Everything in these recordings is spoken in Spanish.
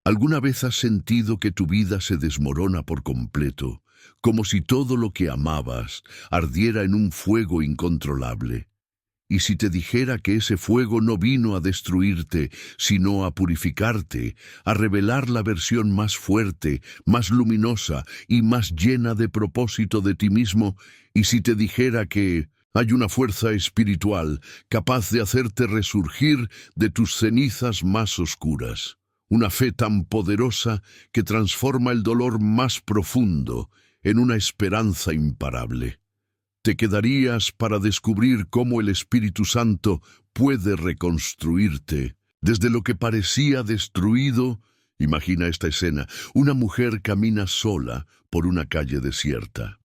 ¿Alguna vez has sentido que tu vida se desmorona por completo, como si todo lo que amabas ardiera en un fuego incontrolable? Y si te dijera que ese fuego no vino a destruirte, sino a purificarte, a revelar la versión más fuerte, más luminosa y más llena de propósito de ti mismo, y si te dijera que hay una fuerza espiritual capaz de hacerte resurgir de tus cenizas más oscuras, una fe tan poderosa que transforma el dolor más profundo en una esperanza imparable. Te quedarías para descubrir cómo el Espíritu Santo puede reconstruirte desde lo que parecía destruido. Imagina esta escena: una mujer camina sola por una calle desierta.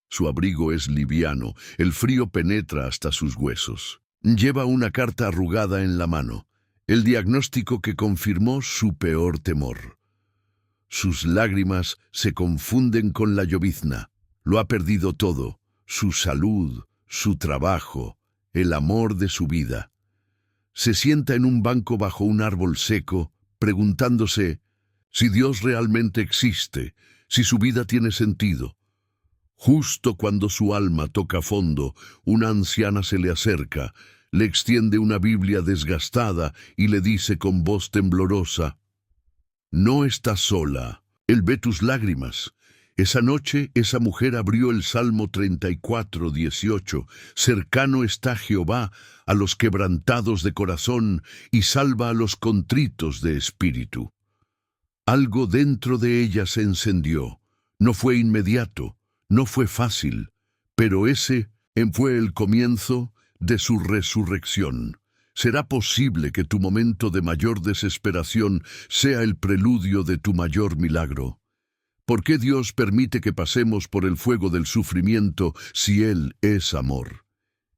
Su abrigo es liviano, el frío penetra hasta sus huesos. Lleva una carta arrugada en la mano, el diagnóstico que confirmó su peor temor. Sus lágrimas se confunden con la llovizna. Lo ha perdido todo: su salud, su trabajo, el amor de su vida. Se sienta en un banco bajo un árbol seco, preguntándose si Dios realmente existe, si su vida tiene sentido. Justo cuando su alma toca fondo, una anciana se le acerca, le extiende una Biblia desgastada y le dice con voz temblorosa: «No estás sola, Él ve tus lágrimas». Esa noche, esa mujer abrió el Salmo 34:18. «Cercano está Jehová a los quebrantados de corazón y salva a los contritos de espíritu». Algo dentro de ella se encendió. No fue inmediato, no fue fácil, pero ese fue el comienzo de su resurrección. ¿Será posible que tu momento de mayor desesperación sea el preludio de tu mayor milagro? ¿Por qué Dios permite que pasemos por el fuego del sufrimiento si Él es amor?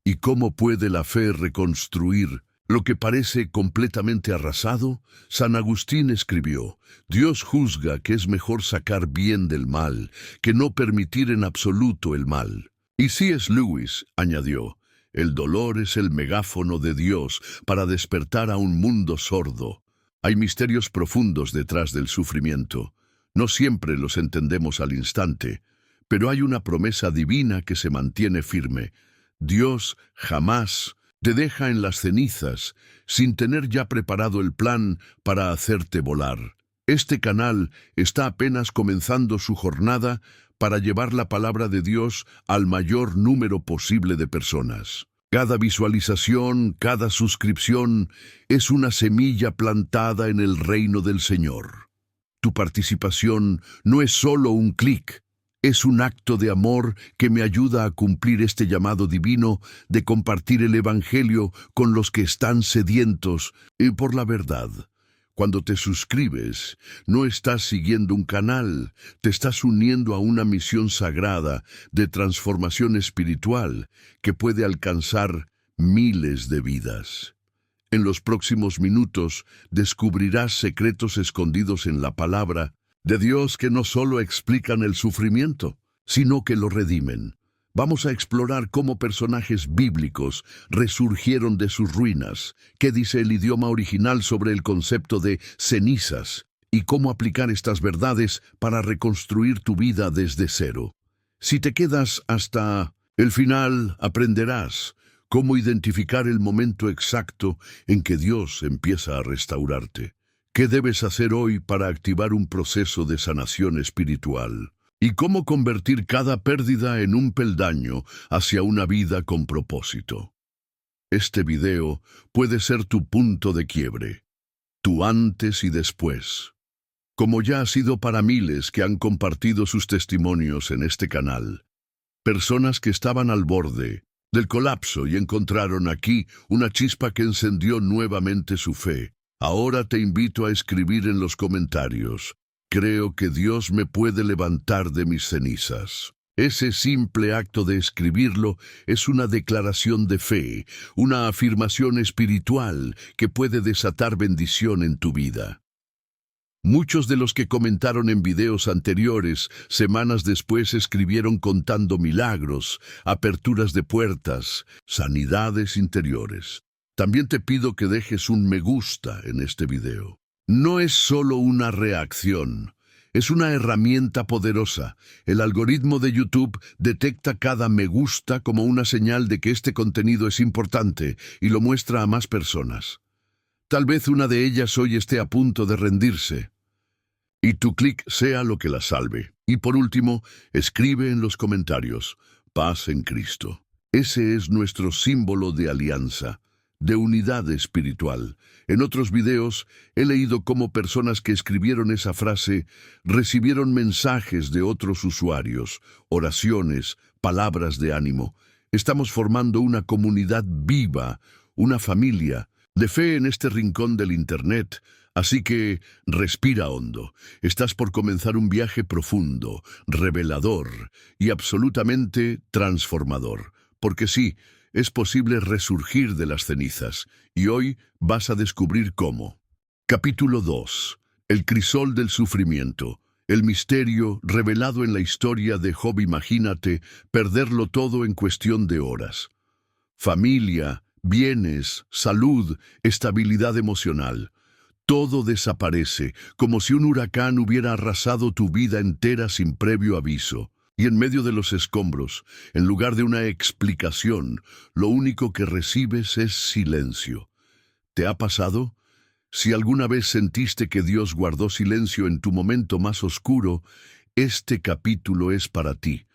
¿Y cómo puede la fe reconstruir lo que parece completamente arrasado? San Agustín escribió: «Dios juzga que es mejor sacar bien del mal que no permitir en absoluto el mal». Y C.S. Lewis añadió: «El dolor es el megáfono de Dios para despertar a un mundo sordo». Hay misterios profundos detrás del sufrimiento. No siempre los entendemos al instante, pero hay una promesa divina que se mantiene firme. Dios jamás te deja en las cenizas sin tener ya preparado el plan para hacerte volar. Este canal está apenas comenzando su jornada para llevar la palabra de Dios al mayor número posible de personas. Cada visualización, cada suscripción es una semilla plantada en el reino del Señor. Tu participación no es solo un clic, es un acto de amor que me ayuda a cumplir este llamado divino de compartir el Evangelio con los que están sedientos por la verdad. Cuando te suscribes, no estás siguiendo un canal, te estás uniendo a una misión sagrada de transformación espiritual que puede alcanzar miles de vidas. En los próximos minutos descubrirás secretos escondidos en la palabra de Dios que no solo explican el sufrimiento, sino que lo redimen. Vamos a explorar cómo personajes bíblicos resurgieron de sus ruinas, qué dice el idioma original sobre el concepto de cenizas y cómo aplicar estas verdades para reconstruir tu vida desde cero. Si te quedas hasta el final, aprenderás cómo identificar el momento exacto en que Dios empieza a restaurarte. ¿Qué debes hacer hoy para activar un proceso de sanación espiritual? Y cómo convertir cada pérdida en un peldaño hacia una vida con propósito. Este video puede ser tu punto de quiebre, tu antes y después. Como ya ha sido para miles que han compartido sus testimonios en este canal. Personas que estaban al borde del colapso y encontraron aquí una chispa que encendió nuevamente su fe. Ahora te invito a escribir en los comentarios: «Creo que Dios me puede levantar de mis cenizas». Ese simple acto de escribirlo es una declaración de fe, una afirmación espiritual que puede desatar bendición en tu vida. Muchos de los que comentaron en videos anteriores, semanas después escribieron contando milagros, aperturas de puertas, sanidades interiores. También te pido que dejes un me gusta en este video. No es solo una reacción, es una herramienta poderosa. El algoritmo de YouTube detecta cada me gusta como una señal de que este contenido es importante y lo muestra a más personas. Tal vez una de ellas hoy esté a punto de rendirse. Y tu clic sea lo que la salve. Y por último, escribe en los comentarios, paz en Cristo. Ese es nuestro símbolo de alianza, de unidad espiritual. En otros videos he leído cómo personas que escribieron esa frase recibieron mensajes de otros usuarios, oraciones, palabras de ánimo. Estamos formando una comunidad viva, una familia, de fe en este rincón del Internet. Así que respira hondo. Estás por comenzar un viaje profundo, revelador y absolutamente transformador. Porque sí, es posible resurgir de las cenizas, y hoy vas a descubrir cómo. Capítulo 2. El crisol del sufrimiento. El misterio revelado en la historia de Job. Imagínate perderlo todo en cuestión de horas. Familia, bienes, salud, estabilidad emocional. Todo desaparece, como si un huracán hubiera arrasado tu vida entera sin previo aviso. Y en medio de los escombros, en lugar de una explicación, lo único que recibes es silencio. ¿Te ha pasado? Si alguna vez sentiste que Dios guardó silencio en tu momento más oscuro, este capítulo es para ti,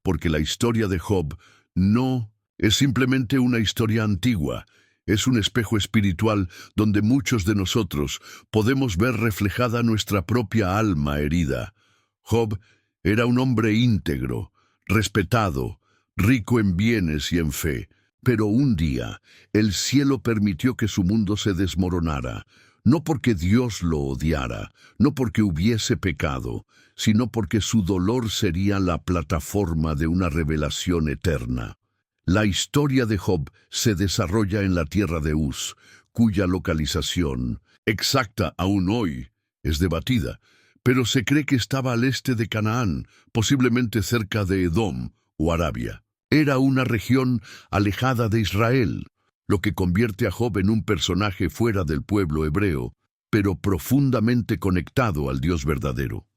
porque la historia de Job no es simplemente una historia antigua. Es un espejo espiritual donde muchos de nosotros podemos ver reflejada nuestra propia alma herida. Job era un hombre íntegro, respetado, rico en bienes y en fe. Pero un día, el cielo permitió que su mundo se desmoronara, no porque Dios lo odiara, no porque hubiese pecado, sino porque su dolor sería la plataforma de una revelación eterna. La historia de Job se desarrolla en la tierra de Uz, cuya localización, exacta aún hoy, es debatida, pero se cree que estaba al este de Canaán, posiblemente cerca de Edom o Arabia. Era una región alejada de Israel, lo que convierte a Job en un personaje fuera del pueblo hebreo, pero profundamente conectado al Dios verdadero.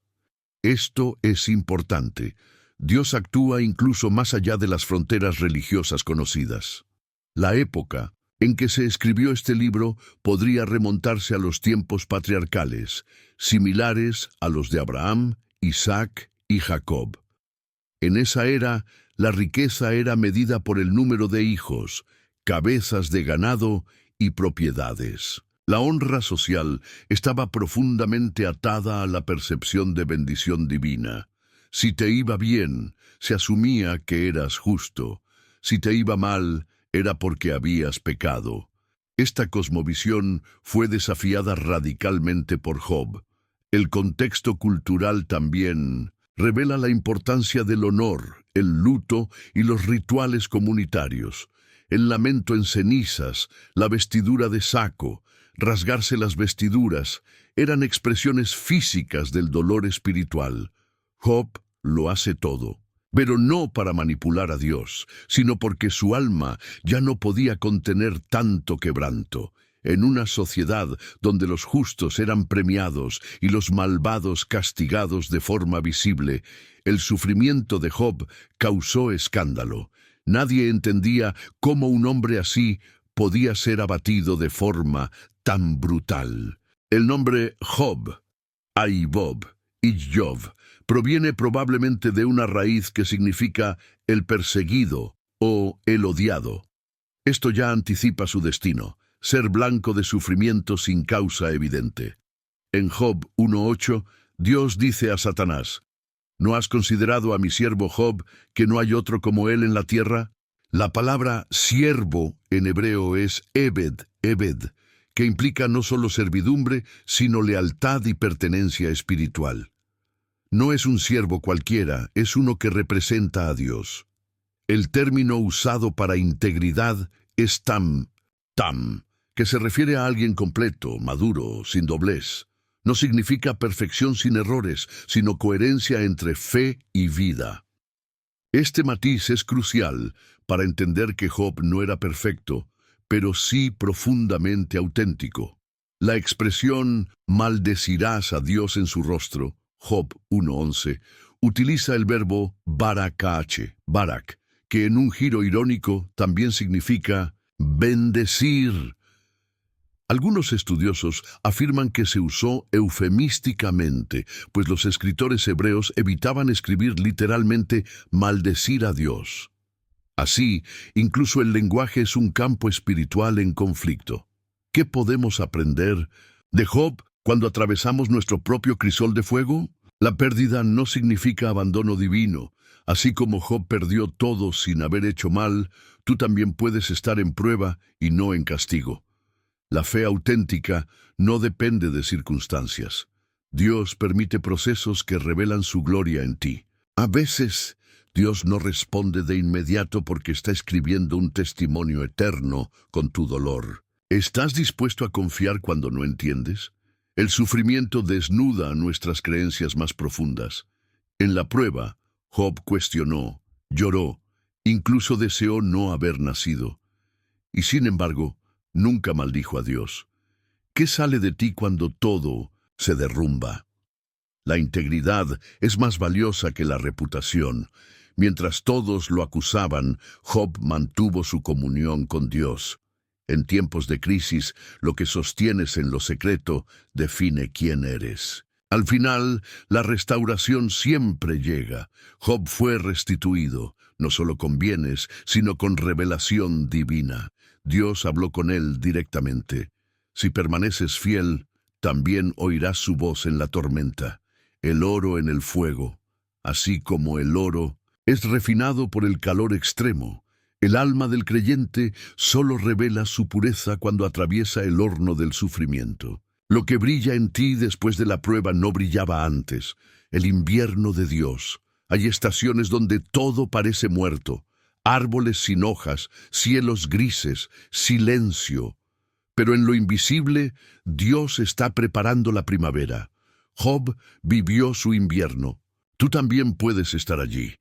Esto es importante. Dios actúa incluso más allá de las fronteras religiosas conocidas. La época en que se escribió este libro podría remontarse a los tiempos patriarcales, similares a los de Abraham, Isaac y Jacob. En esa era, la riqueza era medida por el número de hijos, cabezas de ganado y propiedades. La honra social estaba profundamente atada a la percepción de bendición divina. Si te iba bien, se asumía que eras justo. Si te iba mal, era porque habías pecado. Esta cosmovisión fue desafiada radicalmente por Job. El contexto cultural también revela la importancia del honor, el luto y los rituales comunitarios. El lamento en cenizas, la vestidura de saco, rasgarse las vestiduras, eran expresiones físicas del dolor espiritual. Job lo hace todo, pero no para manipular a Dios, sino porque su alma ya no podía contener tanto quebranto. En una sociedad donde los justos eran premiados y los malvados castigados de forma visible, el sufrimiento de Job causó escándalo. Nadie entendía cómo un hombre así podía ser abatido de forma tan brutal. El nombre Job, Aibob y Job proviene probablemente de una raíz que significa el perseguido o el odiado. Esto ya anticipa su destino, ser blanco de sufrimiento sin causa evidente. En Job 1:8, Dios dice a Satanás, ¿no has considerado a mi siervo Job, que no hay otro como él en la tierra? La palabra siervo en hebreo es eved, que implica no solo servidumbre, sino lealtad y pertenencia espiritual. No es un siervo cualquiera, es uno que representa a Dios. El término usado para integridad es tam, que se refiere a alguien completo, maduro, sin doblez. No significa perfección sin errores, sino coherencia entre fe y vida. Este matiz es crucial para entender que Job no era perfecto, pero sí profundamente auténtico. La expresión maldecirás a Dios en su rostro, Job 1:11, utiliza el verbo barakache, barak, que en un giro irónico también significa bendecir. Algunos estudiosos afirman que se usó eufemísticamente, pues los escritores hebreos evitaban escribir literalmente maldecir a Dios. Así, incluso el lenguaje es un campo espiritual en conflicto. ¿Qué podemos aprender de Job cuando atravesamos nuestro propio crisol de fuego? La pérdida no significa abandono divino. Así como Job perdió todo sin haber hecho mal, tú también puedes estar en prueba y no en castigo. La fe auténtica no depende de circunstancias. Dios permite procesos que revelan su gloria en ti. A veces, Dios no responde de inmediato porque está escribiendo un testimonio eterno con tu dolor. ¿Estás dispuesto a confiar cuando no entiendes? El sufrimiento desnuda nuestras creencias más profundas. En la prueba, Job cuestionó, lloró, incluso deseó no haber nacido. Y sin embargo, nunca maldijo a Dios. ¿Qué sale de ti cuando todo se derrumba? La integridad es más valiosa que la reputación. Mientras todos lo acusaban, Job mantuvo su comunión con Dios. En tiempos de crisis, lo que sostienes en lo secreto define quién eres. Al final, la restauración siempre llega. Job fue restituido, no solo con bienes, sino con revelación divina. Dios habló con él directamente. Si permaneces fiel, también oirás su voz en la tormenta, el oro en el fuego. Así como el oro es refinado por el calor extremo, el alma del creyente solo revela su pureza cuando atraviesa el horno del sufrimiento. Lo que brilla en ti después de la prueba no brillaba antes, el invierno de Dios. Hay estaciones donde todo parece muerto, árboles sin hojas, cielos grises, silencio. Pero en lo invisible, Dios está preparando la primavera. Job vivió su invierno. Tú también puedes estar allí.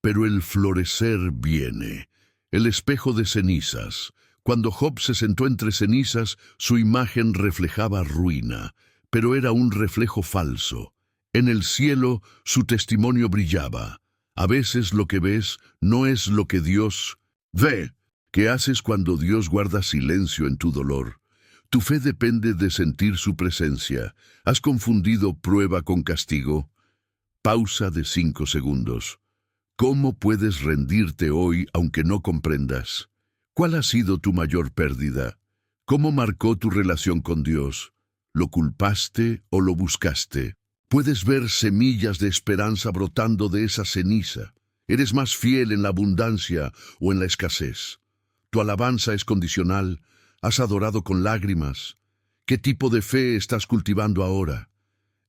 Pero el florecer viene. El espejo de cenizas. Cuando Job se sentó entre cenizas, su imagen reflejaba ruina, pero era un reflejo falso. En el cielo, su testimonio brillaba. A veces lo que ves no es lo que Dios ve. ¿Qué haces cuando Dios guarda silencio en tu dolor? Tu fe depende de sentir su presencia. ¿Has confundido prueba con castigo? Pausa de 5 segundos. ¿Cómo puedes rendirte hoy aunque no comprendas? ¿Cuál ha sido tu mayor pérdida? ¿Cómo marcó tu relación con Dios? ¿Lo culpaste o lo buscaste? Puedes ver semillas de esperanza brotando de esa ceniza. ¿Eres más fiel en la abundancia o en la escasez? ¿Tu alabanza es condicional? ¿Has adorado con lágrimas? ¿Qué tipo de fe estás cultivando ahora?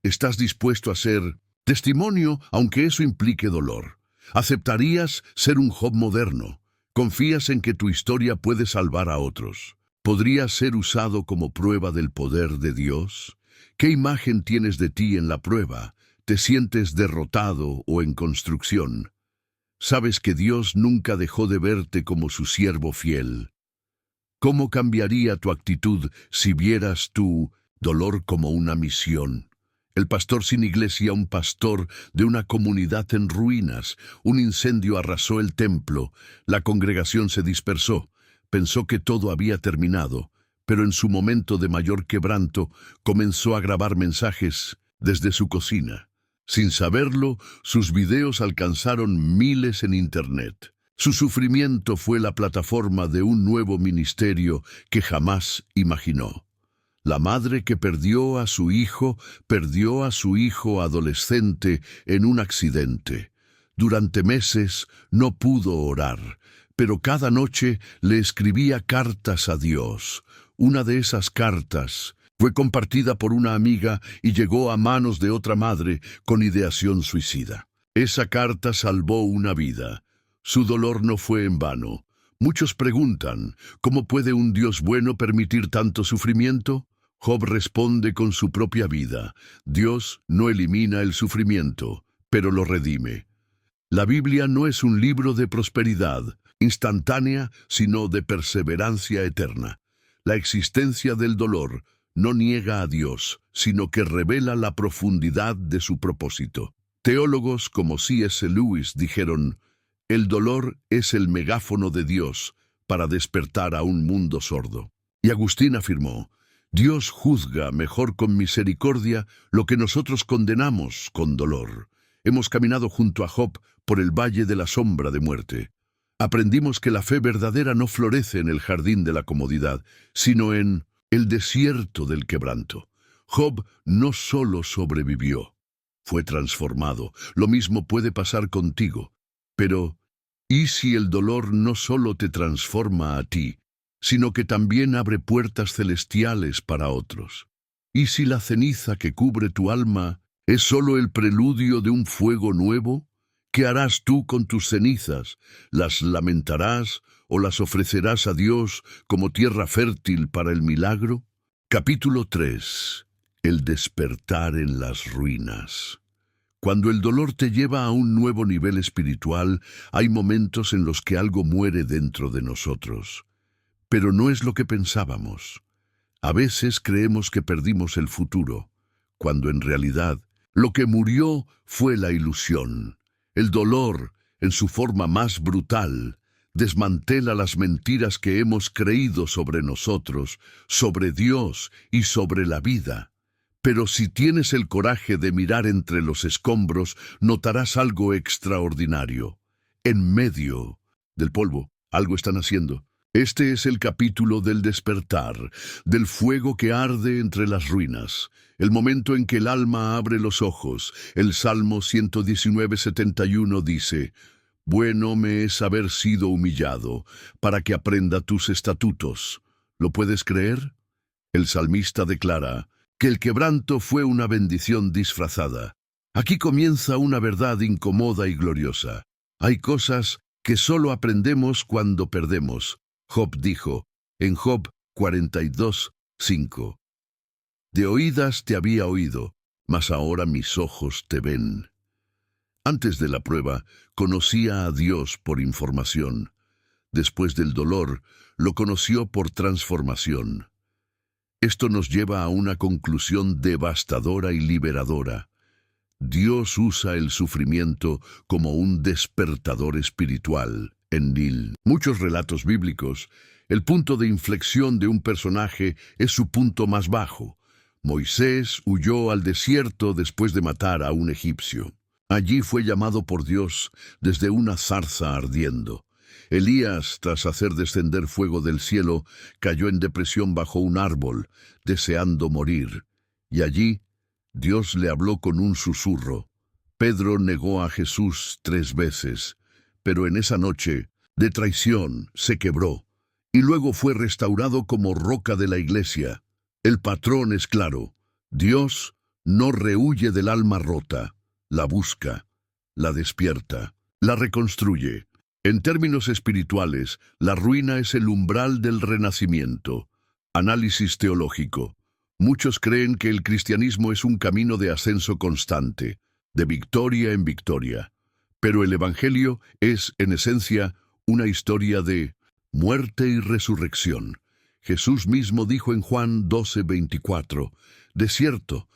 ¿Estás dispuesto a ser testimonio aunque eso implique dolor? ¿Aceptarías ser un Job moderno? ¿Confías en que tu historia puede salvar a otros? ¿Podrías ser usado como prueba del poder de Dios? ¿Qué imagen tienes de ti en la prueba? ¿Te sientes derrotado o en construcción? Sabes que Dios nunca dejó de verte como su siervo fiel. ¿Cómo cambiaría tu actitud si vieras tu dolor como una misión? El pastor sin iglesia, un pastor de una comunidad en ruinas. Un incendio arrasó el templo. La congregación se dispersó. Pensó que todo había terminado, pero en su momento de mayor quebranto comenzó a grabar mensajes desde su cocina. Sin saberlo, sus videos alcanzaron miles en Internet. Su sufrimiento fue la plataforma de un nuevo ministerio que jamás imaginó. La madre que perdió a su hijo adolescente en un accidente. Durante meses no pudo orar, pero cada noche le escribía cartas a Dios. Una de esas cartas fue compartida por una amiga y llegó a manos de otra madre con ideación suicida. Esa carta salvó una vida. Su dolor no fue en vano. Muchos preguntan, ¿cómo puede un Dios bueno permitir tanto sufrimiento? Job responde con su propia vida. Dios no elimina el sufrimiento, pero lo redime. La Biblia no es un libro de prosperidad instantánea, sino de perseverancia eterna. La existencia del dolor no niega a Dios, sino que revela la profundidad de su propósito. Teólogos como C.S. Lewis dijeron, el dolor es el megáfono de Dios para despertar a un mundo sordo. Y Agustín afirmó, Dios juzga mejor con misericordia lo que nosotros condenamos con dolor. Hemos caminado junto a Job por el valle de la sombra de muerte. Aprendimos que la fe verdadera no florece en el jardín de la comodidad, sino en el desierto del quebranto. Job no solo sobrevivió, fue transformado. Lo mismo puede pasar contigo. Pero, ¿y si el dolor no solo te transforma a ti, sino que también abre puertas celestiales para otros? ¿Y si la ceniza que cubre tu alma es solo el preludio de un fuego nuevo? ¿Qué harás tú con tus cenizas? ¿Las lamentarás o las ofrecerás a Dios como tierra fértil para el milagro? Capítulo 3. El despertar en las ruinas. Cuando el dolor te lleva a un nuevo nivel espiritual, hay momentos en los que algo muere dentro de nosotros. Pero no es lo que pensábamos. A veces creemos que perdimos el futuro, cuando en realidad lo que murió fue la ilusión. El dolor, en su forma más brutal, desmantela las mentiras que hemos creído sobre nosotros, sobre Dios y sobre la vida. Pero si tienes el coraje de mirar entre los escombros, notarás algo extraordinario. En medio del polvo, algo están haciendo. Este es el capítulo del despertar, del fuego que arde entre las ruinas, el momento en que el alma abre los ojos. El Salmo 119:71 dice, «Bueno me es haber sido humillado, para que aprenda tus estatutos». ¿Lo puedes creer? El salmista declara que el quebranto fue una bendición disfrazada. Aquí comienza una verdad incómoda y gloriosa. Hay cosas que solo aprendemos cuando perdemos. Job dijo, en Job 42:5, «De oídas te había oído, mas ahora mis ojos te ven». Antes de la prueba, conocía a Dios por información. Después del dolor, lo conoció por transformación. Esto nos lleva a una conclusión devastadora y liberadora. Dios usa el sufrimiento como un despertador espiritual. En muchos relatos bíblicos, el punto de inflexión de un personaje es su punto más bajo. Moisés huyó al desierto después de matar a un egipcio. Allí fue llamado por Dios desde una zarza ardiendo. Elías, tras hacer descender fuego del cielo, cayó en depresión bajo un árbol, deseando morir. Y allí, Dios le habló con un susurro. Pedro negó a Jesús 3 veces, pero en esa noche de traición se quebró, y luego fue restaurado como roca de la iglesia. El patrón es claro. Dios no rehuye del alma rota, la busca, la despierta, la reconstruye. En términos espirituales, la ruina es el umbral del renacimiento. Análisis teológico. Muchos creen que el cristianismo es un camino de ascenso constante, de victoria en victoria. Pero el Evangelio es, en esencia, una historia de muerte y resurrección. Jesús mismo dijo en Juan 12:24, de cierto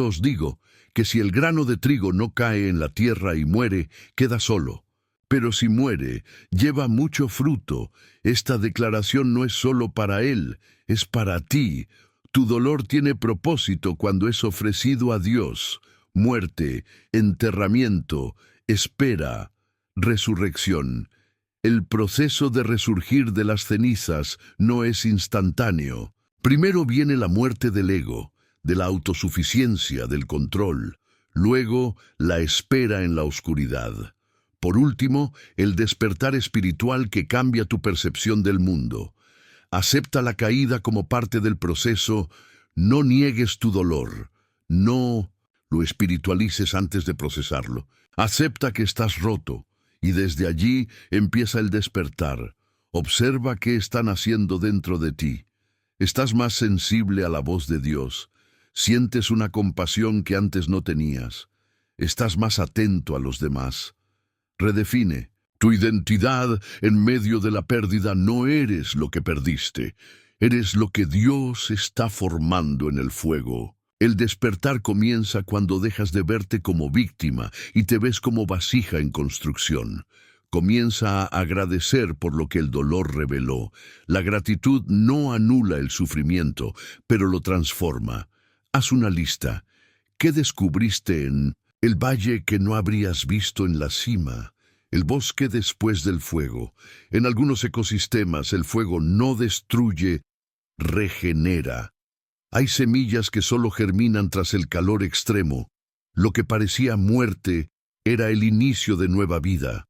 os digo, que si el grano de trigo no cae en la tierra y muere, queda solo. Pero si muere, lleva mucho fruto. Esta declaración no es solo para él, es para ti. Tu dolor tiene propósito cuando es ofrecido a Dios. Muerte, enterramiento, espera, resurrección. El proceso de resurgir de las cenizas no es instantáneo. Primero viene la muerte del ego, de la autosuficiencia, del control. Luego, la espera en la oscuridad. Por último, el despertar espiritual que cambia tu percepción del mundo. Acepta la caída como parte del proceso. No niegues tu dolor. No lo espiritualices antes de procesarlo. Acepta que estás roto, y desde allí empieza el despertar. Observa qué están haciendo dentro de ti. Estás más sensible a la voz de Dios. Sientes una compasión que antes no tenías. Estás más atento a los demás. Redefine tu identidad en medio de la pérdida. No eres lo que perdiste. Eres lo que Dios está formando en el fuego. El despertar comienza cuando dejas de verte como víctima y te ves como vasija en construcción. Comienza a agradecer por lo que el dolor reveló. La gratitud no anula el sufrimiento, pero lo transforma. Haz una lista. ¿Qué descubriste en el valle que no habrías visto en la cima? El bosque después del fuego. En algunos ecosistemas el fuego no destruye, regenera. Hay semillas que solo germinan tras el calor extremo. Lo que parecía muerte era el inicio de nueva vida.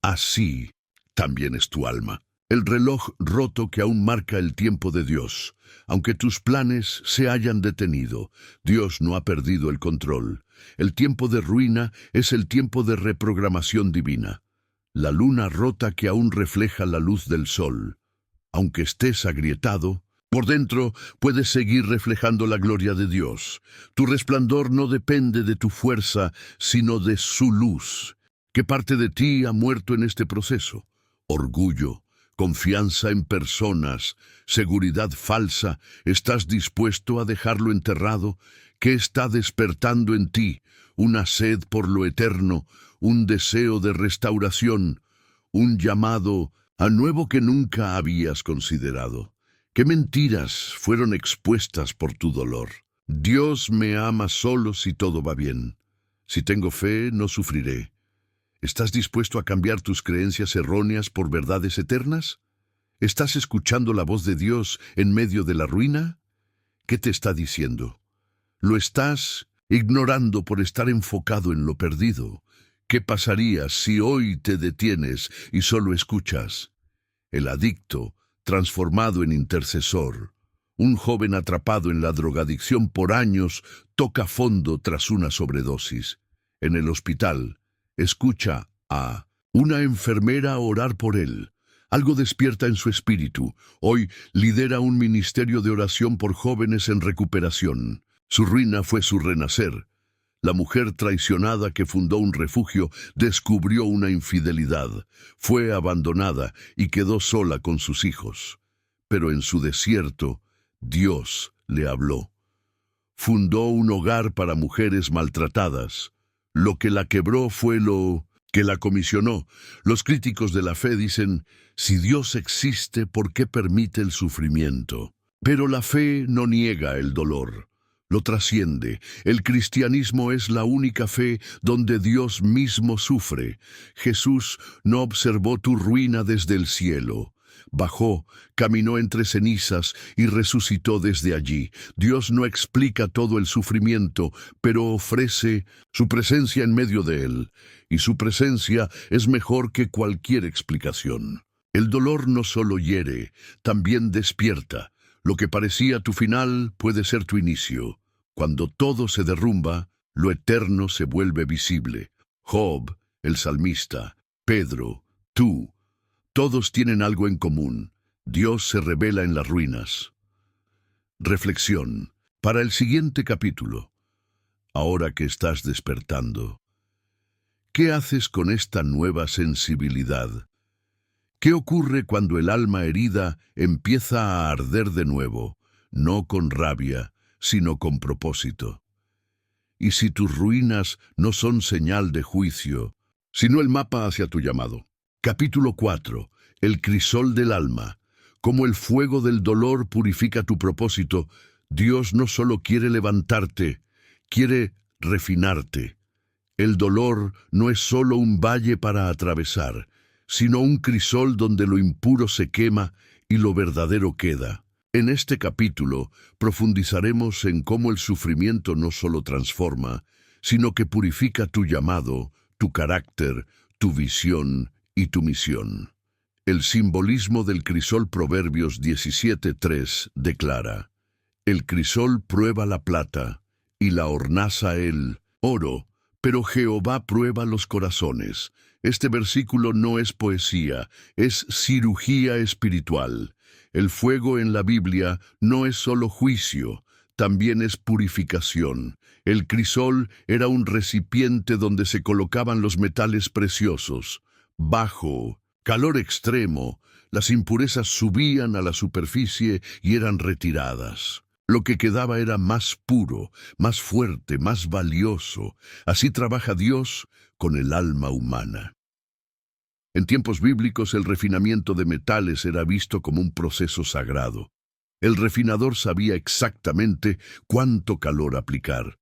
Así también es tu alma. El reloj roto que aún marca el tiempo de Dios. Aunque tus planes se hayan detenido, Dios no ha perdido el control. El tiempo de ruina es el tiempo de reprogramación divina. La luna rota que aún refleja la luz del sol. Aunque estés agrietado, por dentro puedes seguir reflejando la gloria de Dios. Tu resplandor no depende de tu fuerza, sino de su luz. ¿Qué parte de ti ha muerto en este proceso? Orgullo, confianza en personas, seguridad falsa. ¿Estás dispuesto a dejarlo enterrado? ¿Qué está despertando en ti? Una sed por lo eterno, un deseo de restauración, un llamado a nuevo que nunca habías considerado. ¿Qué mentiras fueron expuestas por tu dolor? Dios me ama solo si todo va bien. Si tengo fe, no sufriré. ¿Estás dispuesto a cambiar tus creencias erróneas por verdades eternas? ¿Estás escuchando la voz de Dios en medio de la ruina? ¿Qué te está diciendo? ¿Lo estás ignorando por estar enfocado en lo perdido? ¿Qué pasaría si hoy te detienes y solo escuchas? El adicto, transformado en intercesor. Un joven atrapado en la drogadicción por años toca fondo tras una sobredosis. En el hospital, escucha a una enfermera orar por él. Algo despierta en su espíritu. Hoy lidera un ministerio de oración por jóvenes en recuperación. Su ruina fue su renacer. La mujer traicionada que fundó un refugio descubrió una infidelidad. Fue abandonada y quedó sola con sus hijos. Pero en su desierto, Dios le habló. Fundó un hogar para mujeres maltratadas. Lo que la quebró fue lo que la comisionó. Los críticos de la fe dicen, si Dios existe, ¿por qué permite el sufrimiento? Pero la fe no niega el dolor. Lo trasciende. El cristianismo es la única fe donde Dios mismo sufre. Jesús no observó tu ruina desde el cielo. Bajó, caminó entre cenizas y resucitó desde allí. Dios no explica todo el sufrimiento, pero ofrece su presencia en medio de él. Y su presencia es mejor que cualquier explicación. El dolor no solo hiere, también despierta. Lo que parecía tu final puede ser tu inicio. Cuando todo se derrumba, lo eterno se vuelve visible. Job, el salmista, Pedro, tú, todos tienen algo en común. Dios se revela en las ruinas. Reflexión. Para el siguiente capítulo. Ahora que estás despertando, ¿qué haces con esta nueva sensibilidad? ¿Qué ocurre cuando el alma herida empieza a arder de nuevo, no con rabia, sino con propósito? Y si tus ruinas no son señal de juicio, sino el mapa hacia tu llamado. Capítulo 4. El crisol del alma. Como el fuego del dolor purifica tu propósito, Dios no solo quiere levantarte, quiere refinarte. El dolor no es solo un valle para atravesar, sino un crisol donde lo impuro se quema y lo verdadero queda. En este capítulo profundizaremos en cómo el sufrimiento no solo transforma, sino que purifica tu llamado, tu carácter, tu visión y tu misión. El simbolismo del crisol Proverbios 17:3 declara: el crisol prueba la plata y la hornaza el oro, pero Jehová prueba los corazones. Este versículo no es poesía, es cirugía espiritual. El fuego en la Biblia no es solo juicio, también es purificación. El crisol era un recipiente donde se colocaban los metales preciosos: bajo, Calor extremo, las impurezas subían a la superficie y eran retiradas. Lo que quedaba era más puro, más fuerte, más valioso. Así trabaja Dios con el alma humana. En tiempos bíblicos el refinamiento de metales era visto como un proceso sagrado. El refinador sabía exactamente cuánto calor aplicar.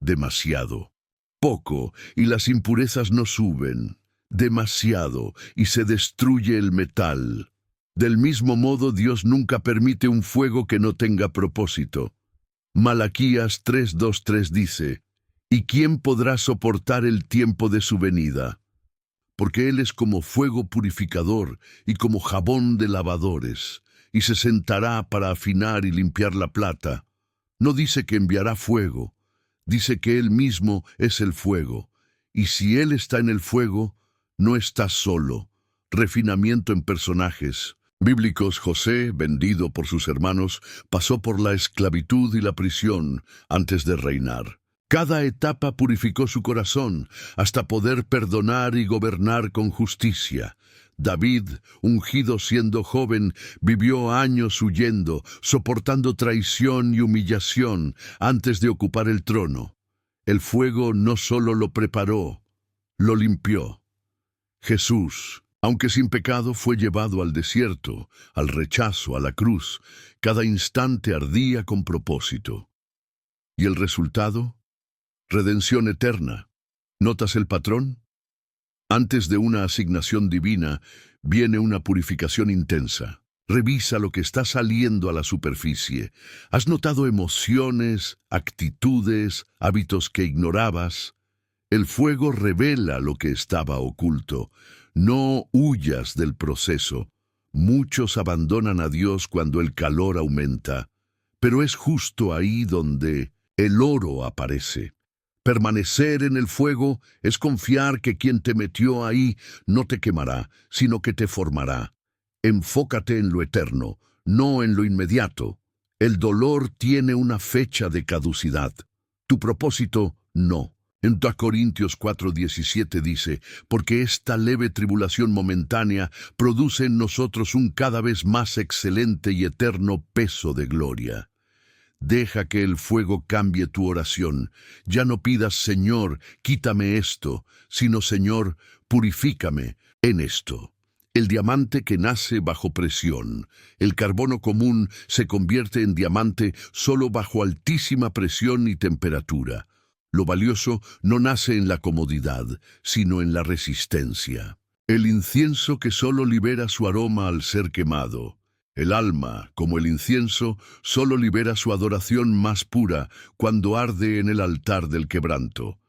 Demasiado. Poco, y las impurezas no suben. Demasiado, y se destruye el metal. Del mismo modo, Dios nunca permite un fuego que no tenga propósito. Malaquías 3:2-3 dice, ¿y quién podrá soportar el tiempo de su venida? Porque Él es como fuego purificador y como jabón de lavadores, y se sentará para afinar y limpiar la plata. No dice que enviará fuego, dice que Él mismo es el fuego, y si Él está en el fuego, no está solo. Refinamiento en personajes bíblicos. José, vendido por sus hermanos, pasó por la esclavitud y la prisión antes de reinar. Cada etapa purificó su corazón hasta poder perdonar y gobernar con justicia. David, ungido siendo joven, vivió años huyendo, soportando traición y humillación antes de ocupar el trono. El fuego no solo lo preparó, lo limpió. Jesús, aunque sin pecado, fue llevado al desierto, al rechazo, a la cruz. Cada instante ardía con propósito. ¿Y el resultado? Redención eterna. ¿Notas el patrón? Antes de una asignación divina, viene una purificación intensa. Revisa lo que está saliendo a la superficie. ¿Has notado emociones, actitudes, hábitos que ignorabas? El fuego revela lo que estaba oculto. No huyas del proceso. Muchos abandonan a Dios cuando el calor aumenta, pero es justo ahí donde el oro aparece. Permanecer en el fuego es confiar que quien te metió ahí no te quemará, sino que te formará. Enfócate en lo eterno, no en lo inmediato. El dolor tiene una fecha de caducidad. Tu propósito, no. En 2 Corintios 4:17 dice, porque esta leve tribulación momentánea produce en nosotros un cada vez más excelente y eterno peso de gloria. Deja que el fuego cambie tu oración. Ya no pidas, Señor, quítame esto, sino, Señor, purifícame en esto. El diamante que nace bajo presión. El carbono común se convierte en diamante solo bajo altísima presión y temperatura. Lo valioso no nace en la comodidad, sino en la resistencia. El incienso que solo libera su aroma al ser quemado. El alma, como el incienso, solo libera su adoración más pura cuando arde en el altar del quebranto.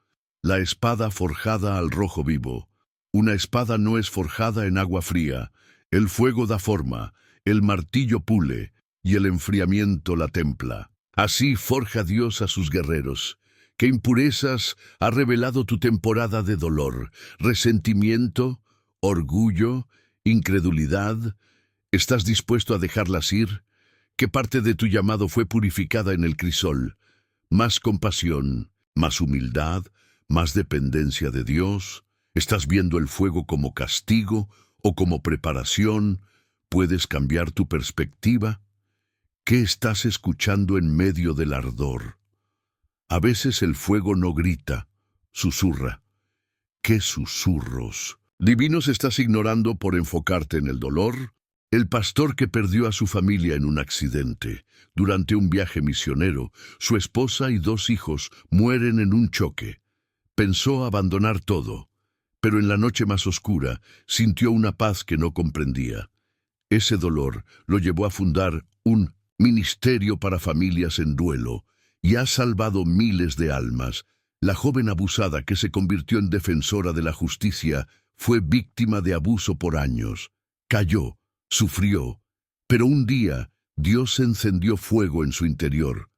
La espada forjada al rojo vivo. Una espada no es forjada en agua fría. El fuego da forma, el martillo pule, y el enfriamiento la templa. Así forja Dios a sus guerreros. ¿Qué impurezas ha revelado tu temporada de dolor? ¿Resentimiento? ¿Orgullo? ¿Incredulidad? ¿Estás dispuesto a dejarlas ir? ¿Qué parte de tu llamado fue purificada en el crisol? ¿Más compasión? ¿Más humildad? ¿Más dependencia de Dios? ¿Estás viendo el fuego como castigo o como preparación? ¿Puedes cambiar tu perspectiva? ¿Qué estás escuchando en medio del ardor? A veces el fuego no grita, susurra. ¿Qué susurros? Divinos estás ignorando por enfocarte en el dolor. El pastor que perdió a su familia en un accidente. Durante un viaje misionero, su esposa y 2 hijos mueren en un choque. Pensó abandonar todo, pero en la noche más oscura sintió una paz que no comprendía. Ese dolor lo llevó a fundar un ministerio para familias en duelo y ha salvado miles de almas. La joven abusada que se convirtió en defensora de la justicia fue víctima de abuso por años. Cayó. Sufrió, pero un día Dios encendió fuego en su interior.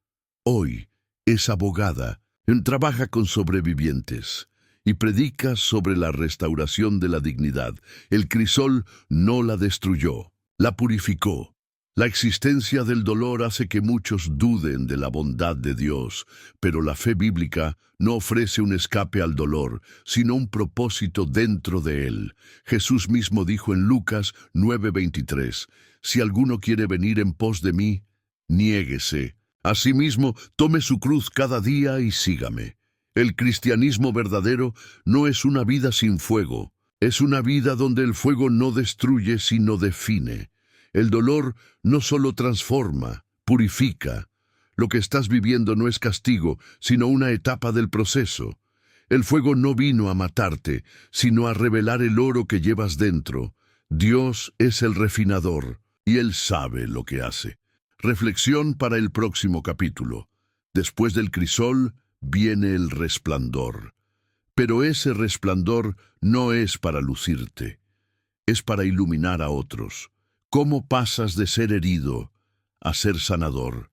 Hoy es abogada, trabaja con sobrevivientes y predica sobre la restauración de la dignidad. El crisol no la destruyó, la purificó. La existencia del dolor hace que muchos duden de la bondad de Dios, pero la fe bíblica no ofrece un escape al dolor, sino un propósito dentro de él. Jesús mismo dijo en Lucas 9:23, «Si alguno quiere venir en pos de mí, niéguese. Asimismo, tome su cruz cada día y sígame». El cristianismo verdadero no es una vida sin fuego, es una vida donde el fuego no destruye, sino define. El dolor no solo transforma, purifica. Lo que estás viviendo no es castigo, sino una etapa del proceso. El fuego no vino a matarte, sino a revelar el oro que llevas dentro. Dios es el refinador, y Él sabe lo que hace. Reflexión para el próximo capítulo. Después del crisol, viene el resplandor. Pero ese resplandor no es para lucirte, es para iluminar a otros. ¿Cómo pasas de ser herido a ser sanador?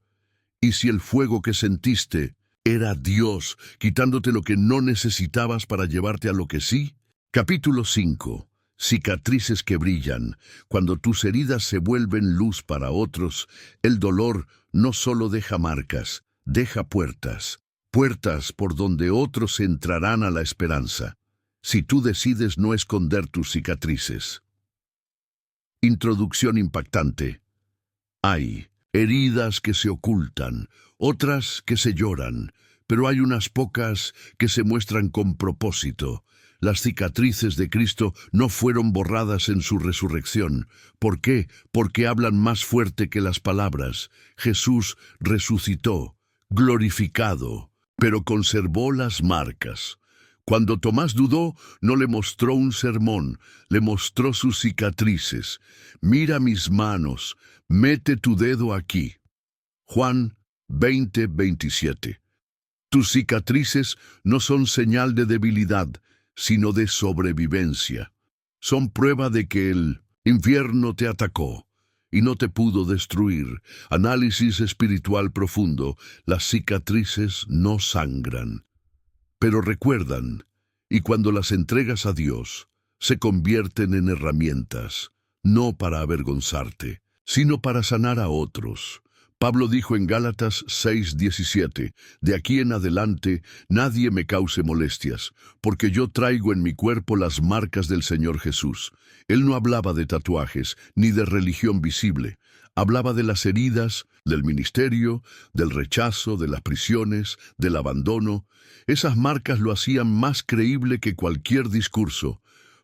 Y si el fuego que sentiste era Dios, quitándote lo que no necesitabas para llevarte a lo que sí. Capítulo 5. Cicatrices que brillan. Cuando tus heridas se vuelven luz para otros, el dolor no solo deja marcas, deja puertas. Puertas por donde otros entrarán a la esperanza. Si tú decides no esconder tus cicatrices. Introducción impactante. Hay heridas que se ocultan, otras que se lloran, pero hay unas pocas que se muestran con propósito. Las cicatrices de Cristo no fueron borradas en su resurrección. ¿Por qué? Porque hablan más fuerte que las palabras. Jesús resucitó, glorificado, pero conservó las marcas. Cuando Tomás dudó, no le mostró un sermón, le mostró sus cicatrices. Mira mis manos, mete tu dedo aquí. Juan 20:27. Tus cicatrices no son señal de debilidad, sino de sobrevivencia. Son prueba de que el infierno te atacó y no te pudo destruir. Análisis espiritual profundo. Las cicatrices no sangran, pero recuerdan, y cuando las entregas a Dios, se convierten en herramientas, no para avergonzarte, sino para sanar a otros. Pablo dijo en Gálatas 6:17, «De aquí en adelante nadie me cause molestias, porque yo traigo en mi cuerpo las marcas del Señor Jesús». Él no hablaba de tatuajes, ni de religión visible. Hablaba de las heridas, del ministerio, del rechazo, de las prisiones, del abandono. Esas marcas lo hacían más creíble que cualquier discurso,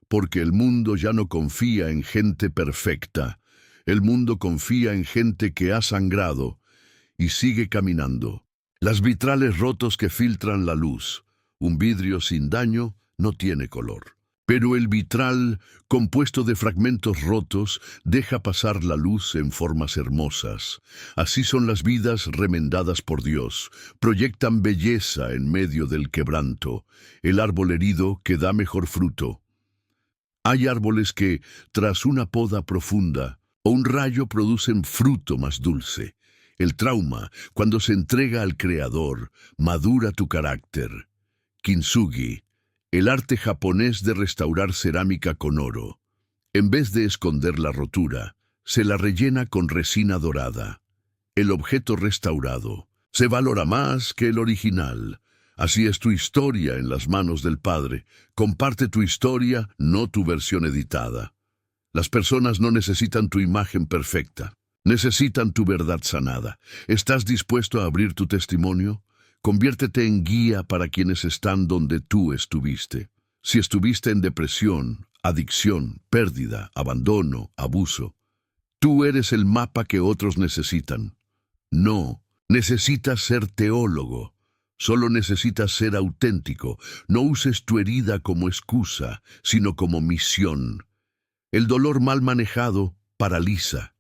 porque el mundo ya no confía en gente perfecta. El mundo confía en gente que ha sangrado y sigue caminando. Las vitrales rotos que filtran la luz. Un vidrio sin daño no tiene color. Pero el vitral, compuesto de fragmentos rotos, deja pasar la luz en formas hermosas. Así son las vidas remendadas por Dios. Proyectan belleza en medio del quebranto. El árbol herido que da mejor fruto. Hay árboles que, tras una poda profunda o un rayo, producen fruto más dulce. El trauma, cuando se entrega al Creador, madura tu carácter. Kintsugi. El arte japonés de restaurar cerámica con oro. En vez de esconder la rotura, se la rellena con resina dorada. El objeto restaurado se valora más que el original. Así es tu historia en las manos del Padre. Comparte tu historia, no tu versión editada. Las personas no necesitan tu imagen perfecta, necesitan tu verdad sanada. ¿Estás dispuesto a abrir tu testimonio? Conviértete en guía para quienes están donde tú estuviste. Si estuviste en depresión, adicción, pérdida, abandono, abuso, tú eres el mapa que otros necesitan. No, necesitas ser teólogo. Solo necesitas ser auténtico. No uses tu herida como excusa, sino como misión. El dolor mal manejado paraliza,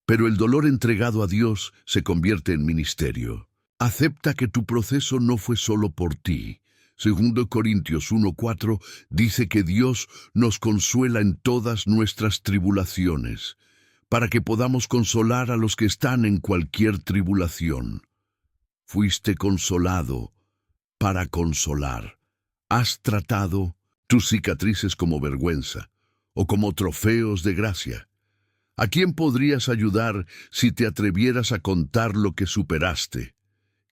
pero el dolor entregado a Dios se convierte en ministerio. Acepta que tu proceso no fue solo por ti. 2 Corintios 1:4 dice que Dios nos consuela en todas nuestras tribulaciones, para que podamos consolar a los que están en cualquier tribulación. Fuiste consolado para consolar. Has tratado tus cicatrices como vergüenza o como trofeos de gracia. ¿A quién podrías ayudar si te atrevieras a contar lo que superaste?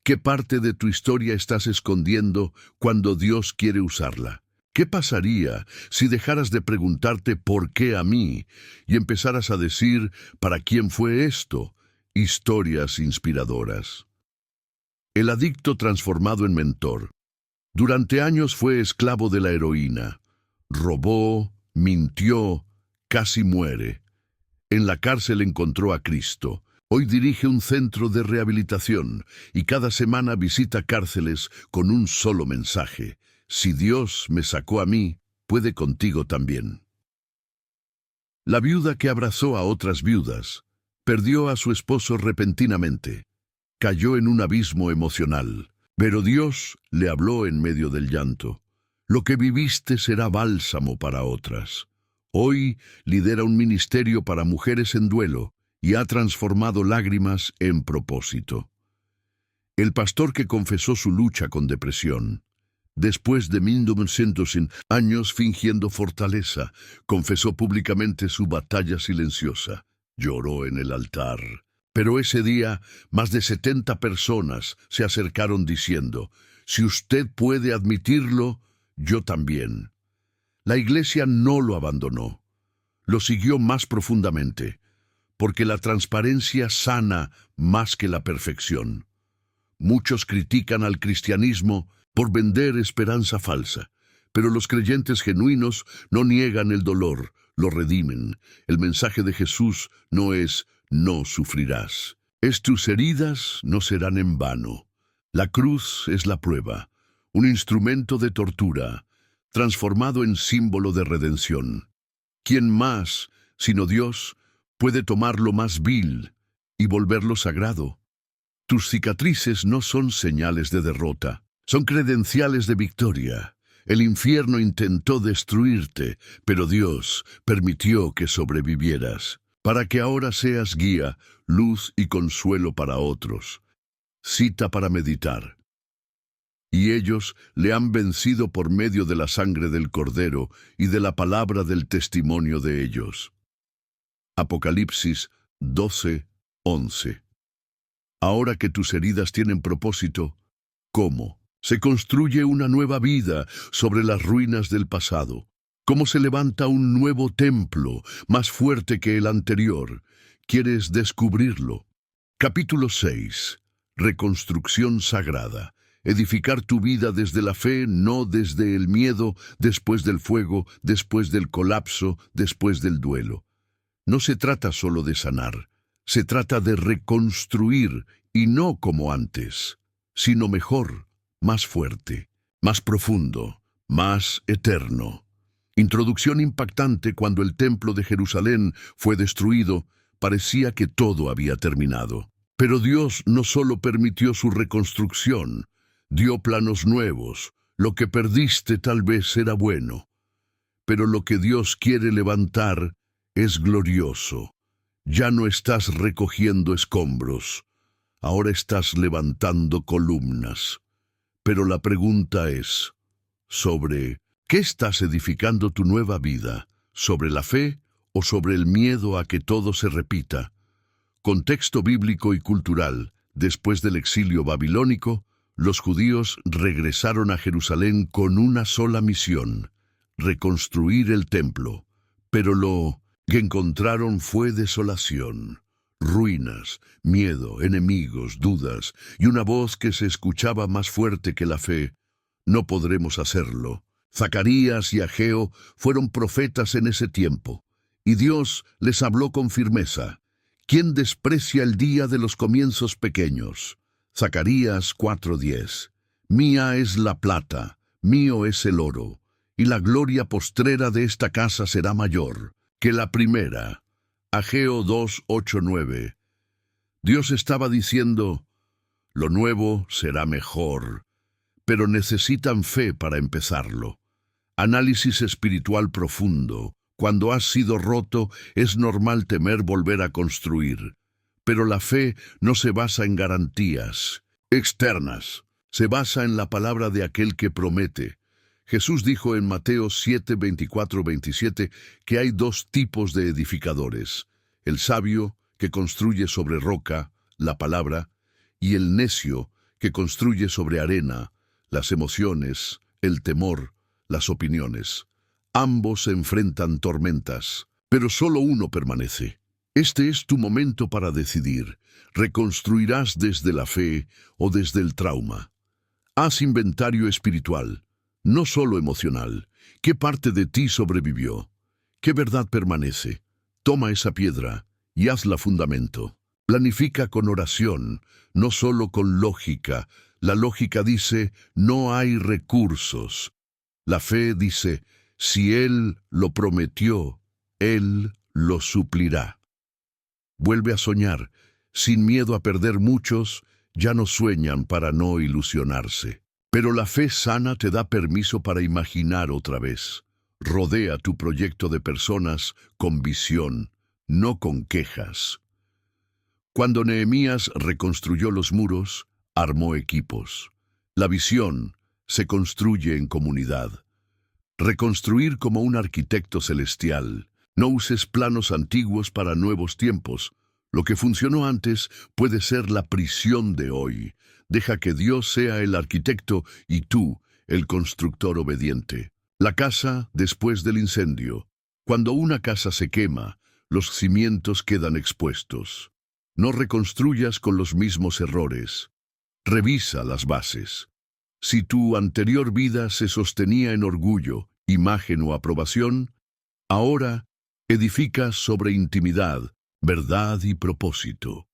¿Qué parte de tu historia estás escondiendo cuando Dios quiere usarla? ¿Qué pasaría si dejaras de preguntarte ¿por qué a mí? Y empezaras a decir ¿para quién fue esto? Historias inspiradoras. El adicto transformado en mentor. Durante años fue esclavo de la heroína. Robó, mintió, casi muere. En la cárcel encontró a Cristo. Hoy dirige un centro de rehabilitación y cada semana visita cárceles con un solo mensaje. Si Dios me sacó a mí, puede contigo también. La viuda que abrazó a otras viudas perdió a su esposo repentinamente. Cayó en un abismo emocional, pero Dios le habló en medio del llanto. Lo que viviste será bálsamo para otras. Hoy lidera un ministerio para mujeres en duelo y ha transformado lágrimas en propósito. El pastor que confesó su lucha con depresión, después de 1900 años fingiendo fortaleza, confesó públicamente su batalla silenciosa. Lloró en el altar. Pero ese día, más de 70 personas se acercaron diciendo, «Si usted puede admitirlo, yo también». La iglesia no lo abandonó. Lo siguió más profundamente, porque la transparencia sana más que la perfección. Muchos critican al cristianismo por vender esperanza falsa, pero los creyentes genuinos no niegan el dolor, lo redimen. El mensaje de Jesús no es «no sufrirás». Es «tus heridas no serán en vano». La cruz es la prueba, un instrumento de tortura, transformado en símbolo de redención. ¿Quién más, sino Dios, puede tomar lo más vil y volverlo sagrado? Tus cicatrices no son señales de derrota, son credenciales de victoria. El infierno intentó destruirte, pero Dios permitió que sobrevivieras, para que ahora seas guía, luz y consuelo para otros. Cita para meditar. Y ellos le han vencido por medio de la sangre del Cordero y de la palabra del testimonio de ellos. Apocalipsis 12:11. Ahora que tus heridas tienen propósito, ¿cómo se construye una nueva vida sobre las ruinas del pasado? ¿Cómo se levanta un nuevo templo más fuerte que el anterior? ¿Quieres descubrirlo? Capítulo 6. Reconstrucción sagrada. Edificar tu vida desde la fe, no desde el miedo, después del fuego, después del colapso, después del duelo. No se trata solo de sanar, se trata de reconstruir, y no como antes, sino mejor, más fuerte, más profundo, más eterno. Introducción impactante. Cuando el templo de Jerusalén fue destruido, parecía que todo había terminado. Pero Dios no solo permitió su reconstrucción, dio planos nuevos. Lo que perdiste tal vez era bueno, pero lo que Dios quiere levantar es glorioso. Ya no estás recogiendo escombros, ahora estás levantando columnas. Pero la pregunta es, ¿sobre qué estás edificando tu nueva vida? ¿Sobre la fe o sobre el miedo a que todo se repita? Contexto bíblico y cultural. Después del exilio babilónico, los judíos regresaron a Jerusalén con una sola misión: reconstruir el templo. Pero lo que encontraron fue desolación, ruinas, miedo, enemigos, dudas y una voz que se escuchaba más fuerte que la fe: no podremos hacerlo. Zacarías y Ageo fueron profetas en ese tiempo, y Dios les habló con firmeza. ¿Quién desprecia el día de los comienzos pequeños? Zacarías 4:10. Mía es la plata, mío es el oro, y la gloria postrera de esta casa será mayor que la primera. Ageo 2:8-9. Dios estaba diciendo, lo nuevo será mejor, pero necesitan fe para empezarlo. Análisis espiritual profundo. Cuando has sido roto, es normal temer volver a construir. Pero la fe no se basa en garantías externas, se basa en la palabra de aquel que promete. Jesús dijo en Mateo 7:24-27 que hay dos tipos de edificadores: el sabio que construye sobre roca, la palabra, y el necio que construye sobre arena, las emociones, el temor, las opiniones. Ambos se enfrentan tormentas, pero solo uno permanece. Este es tu momento para decidir. ¿Reconstruirás desde la fe o desde el trauma? Haz inventario espiritual, no solo emocional. ¿Qué parte de ti sobrevivió? ¿Qué verdad permanece? Toma esa piedra y hazla fundamento. Planifica con oración, no solo con lógica. La lógica dice, no hay recursos. La fe dice, si Él lo prometió, Él lo suplirá. Vuelve a soñar. Sin miedo a perder, muchos ya no sueñan para no ilusionarse. Pero la fe sana te da permiso para imaginar otra vez. Rodea tu proyecto de personas con visión, no con quejas. Cuando Nehemías reconstruyó los muros, armó equipos. La visión se construye en comunidad. Reconstruir como un arquitecto celestial. No uses planos antiguos para nuevos tiempos. Lo que funcionó antes puede ser la prisión de hoy. Deja que Dios sea el arquitecto y tú, el constructor obediente. La casa después del incendio. Cuando una casa se quema, los cimientos quedan expuestos. No reconstruyas con los mismos errores. Revisa las bases. Si tu anterior vida se sostenía en orgullo, imagen o aprobación, ahora edifica sobre intimidad, verdad y propósito.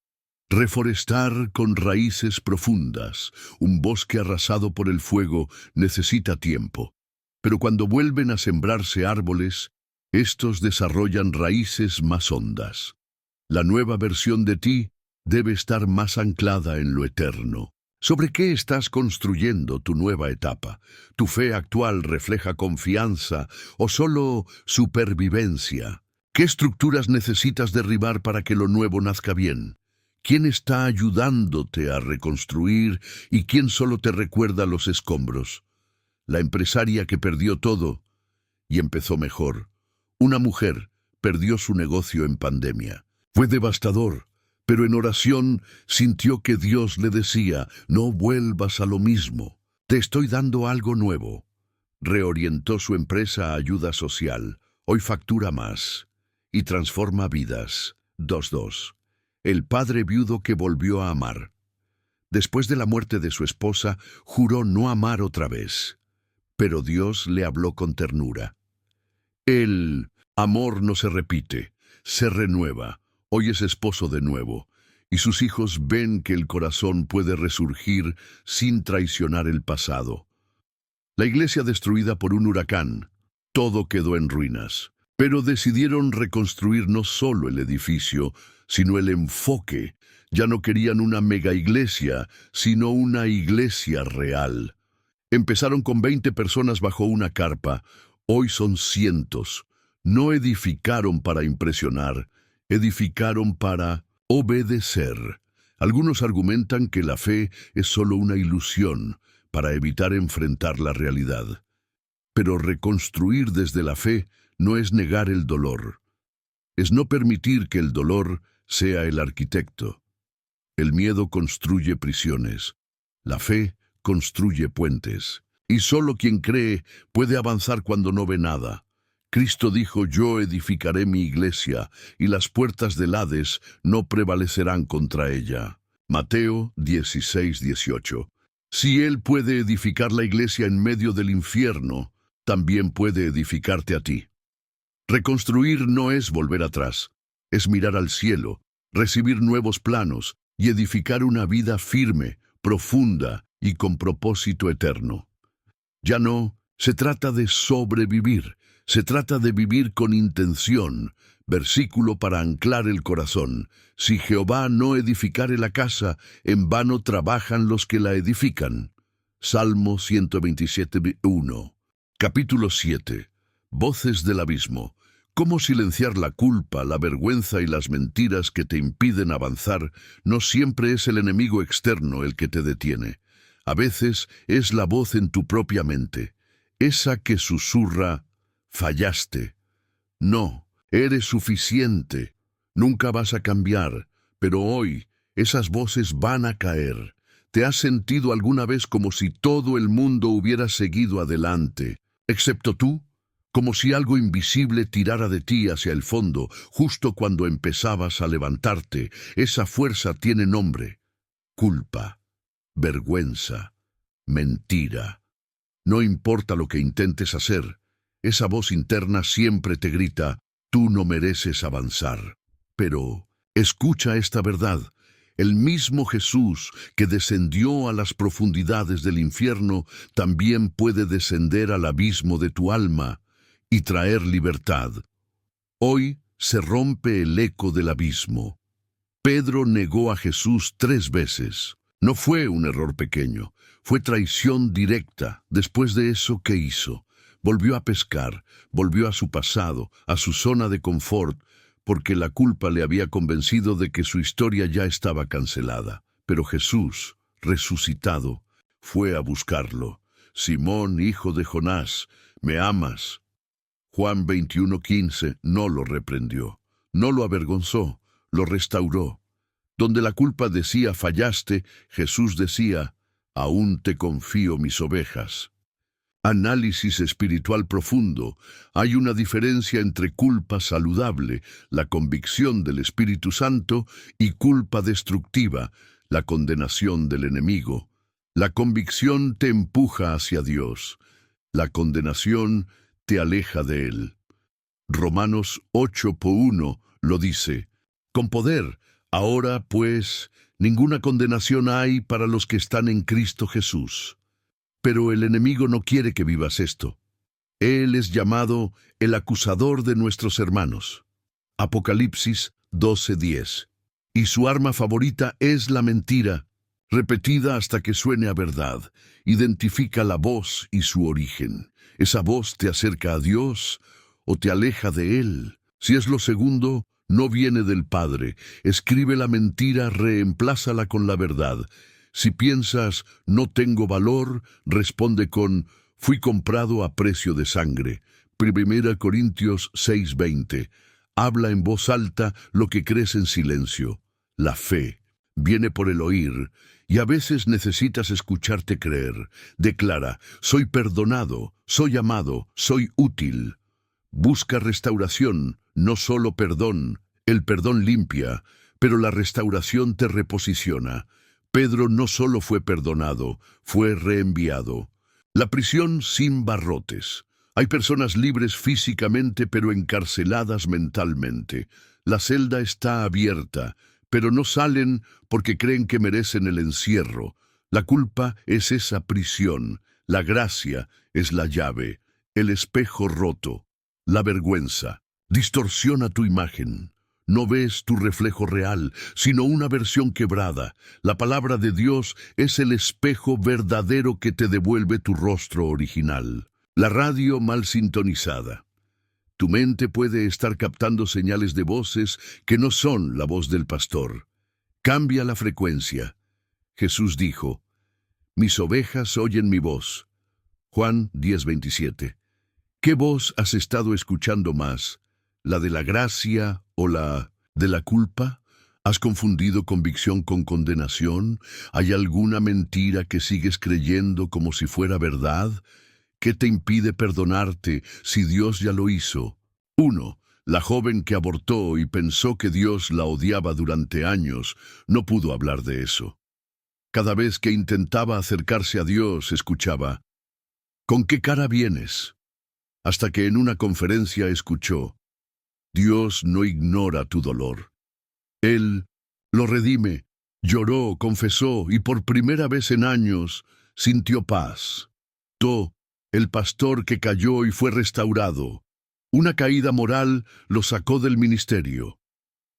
Reforestar con raíces profundas. Un bosque arrasado por el fuego necesita tiempo. Pero cuando vuelven a sembrarse árboles, estos desarrollan raíces más hondas. La nueva versión de ti debe estar más anclada en lo eterno. ¿Sobre qué estás construyendo tu nueva etapa? ¿Tu fe actual refleja confianza o solo supervivencia? ¿Qué estructuras necesitas derribar para que lo nuevo nazca bien? ¿Quién está ayudándote a reconstruir y quién solo te recuerda los escombros? La empresaria que perdió todo y empezó mejor. Una mujer perdió su negocio en pandemia. Fue devastador, pero en oración sintió que Dios le decía, no vuelvas a lo mismo, te estoy dando algo nuevo. Reorientó su empresa a ayuda social, hoy factura más y transforma vidas. 2.2. El padre viudo que volvió a amar. Después de la muerte de su esposa, juró no amar otra vez, pero Dios le habló con ternura. El amor no se repite, se renueva. Hoy es esposo de nuevo, y sus hijos ven que el corazón puede resurgir sin traicionar el pasado. La iglesia destruida por un huracán, todo quedó en ruinas, pero decidieron reconstruir no solo el edificio, sino el enfoque. Ya no querían una mega iglesia, sino una iglesia real. Empezaron con 20 personas bajo una carpa, hoy son cientos. No edificaron para impresionar, edificaron para obedecer. Algunos argumentan que la fe es solo una ilusión para evitar enfrentar la realidad. Pero reconstruir desde la fe no es negar el dolor. Es no permitir que el dolor sea el arquitecto. El miedo construye prisiones. La fe construye puentes. Y solo quien cree puede avanzar cuando no ve nada. Cristo dijo, yo edificaré mi iglesia, y las puertas del Hades no prevalecerán contra ella. Mateo 16:18. Si Él puede edificar la iglesia en medio del infierno, también puede edificarte a ti. Reconstruir no es volver atrás, es mirar al cielo, recibir nuevos planos y edificar una vida firme, profunda y con propósito eterno. Ya no se trata de sobrevivir, se trata de vivir con intención. Versículo para anclar el corazón. Si Jehová no edificare la casa, en vano trabajan los que la edifican. Salmo 127:1. Capítulo 7. Voces del abismo. ¿Cómo silenciar la culpa, la vergüenza y las mentiras que te impiden avanzar? No siempre es el enemigo externo el que te detiene. A veces es la voz en tu propia mente, esa que susurra, fallaste. No, eres suficiente. Nunca vas a cambiar, pero hoy esas voces van a caer. ¿Te has sentido alguna vez como si todo el mundo hubiera seguido adelante, excepto tú? Como si algo invisible tirara de ti hacia el fondo, justo cuando empezabas a levantarte. Esa fuerza tiene nombre: culpa, vergüenza, mentira. No importa lo que intentes hacer, esa voz interna siempre te grita: tú no mereces avanzar. Pero escucha esta verdad: el mismo Jesús que descendió a las profundidades del infierno también puede descender al abismo de tu alma y traer libertad. Hoy se rompe el eco del abismo. Pedro negó a Jesús 3 veces. No fue un error pequeño, fue traición directa. Después de eso, ¿qué hizo? Volvió a pescar, volvió a su pasado, a su zona de confort, porque la culpa le había convencido de que su historia ya estaba cancelada. Pero Jesús, resucitado, fue a buscarlo. Simón, hijo de Jonás, ¿me amas? Juan 21:15 no lo reprendió, no lo avergonzó, lo restauró. Donde la culpa decía fallaste, Jesús decía: aún te confío mis ovejas. Análisis espiritual profundo. Hay una diferencia entre culpa saludable, la convicción del Espíritu Santo, y culpa destructiva, la condenación del enemigo. La convicción te empuja hacia Dios. La condenación te aleja de Él. Romanos 8:1 lo dice: con poder. Ahora, pues, ninguna condenación hay para los que están en Cristo Jesús. Pero el enemigo no quiere que vivas esto. Él es llamado el acusador de nuestros hermanos. Apocalipsis 12:10. Y su arma favorita es la mentira, repetida hasta que suene a verdad. Identifica la voz y su origen. ¿Esa voz te acerca a Dios o te aleja de Él? Si es lo segundo, no viene del Padre. Escribe la mentira, reemplázala con la verdad. Si piensas, no tengo valor, responde con, fui comprado a precio de sangre. 1 Corintios 6:20. Habla en voz alta lo que crees en silencio. La fe viene por el oír, y a veces necesitas escucharte creer. Declara: soy perdonado, soy amado, soy útil. Busca restauración, no solo perdón. El perdón limpia, pero la restauración te reposiciona. Pedro no solo fue perdonado, fue reenviado. La prisión sin barrotes. Hay personas libres físicamente, pero encarceladas mentalmente. La celda está abierta, pero no salen porque creen que merecen el encierro. La culpa es esa prisión. La gracia es la llave. El espejo roto. La vergüenza distorsiona tu imagen. No ves tu reflejo real, sino una versión quebrada. La palabra de Dios es el espejo verdadero que te devuelve tu rostro original. La radio mal sintonizada. Tu mente puede estar captando señales de voces que no son la voz del pastor. Cambia la frecuencia. Jesús dijo: mis ovejas oyen mi voz. Juan 10:27. ¿Qué voz has estado escuchando más? ¿La de la gracia o la de la culpa? ¿Has confundido convicción con condenación? ¿Hay alguna mentira que sigues creyendo como si fuera verdad? ¿Qué te impide perdonarte si Dios ya lo hizo? 1. La joven que abortó y pensó que Dios la odiaba durante años no pudo hablar de eso. Cada vez que intentaba acercarse a Dios, escuchaba: ¿con qué cara vienes? Hasta que en una conferencia escuchó: Dios no ignora tu dolor. Él lo redime, lloró, confesó y por primera vez en años sintió paz. El pastor que cayó y fue restaurado. Una caída moral lo sacó del ministerio.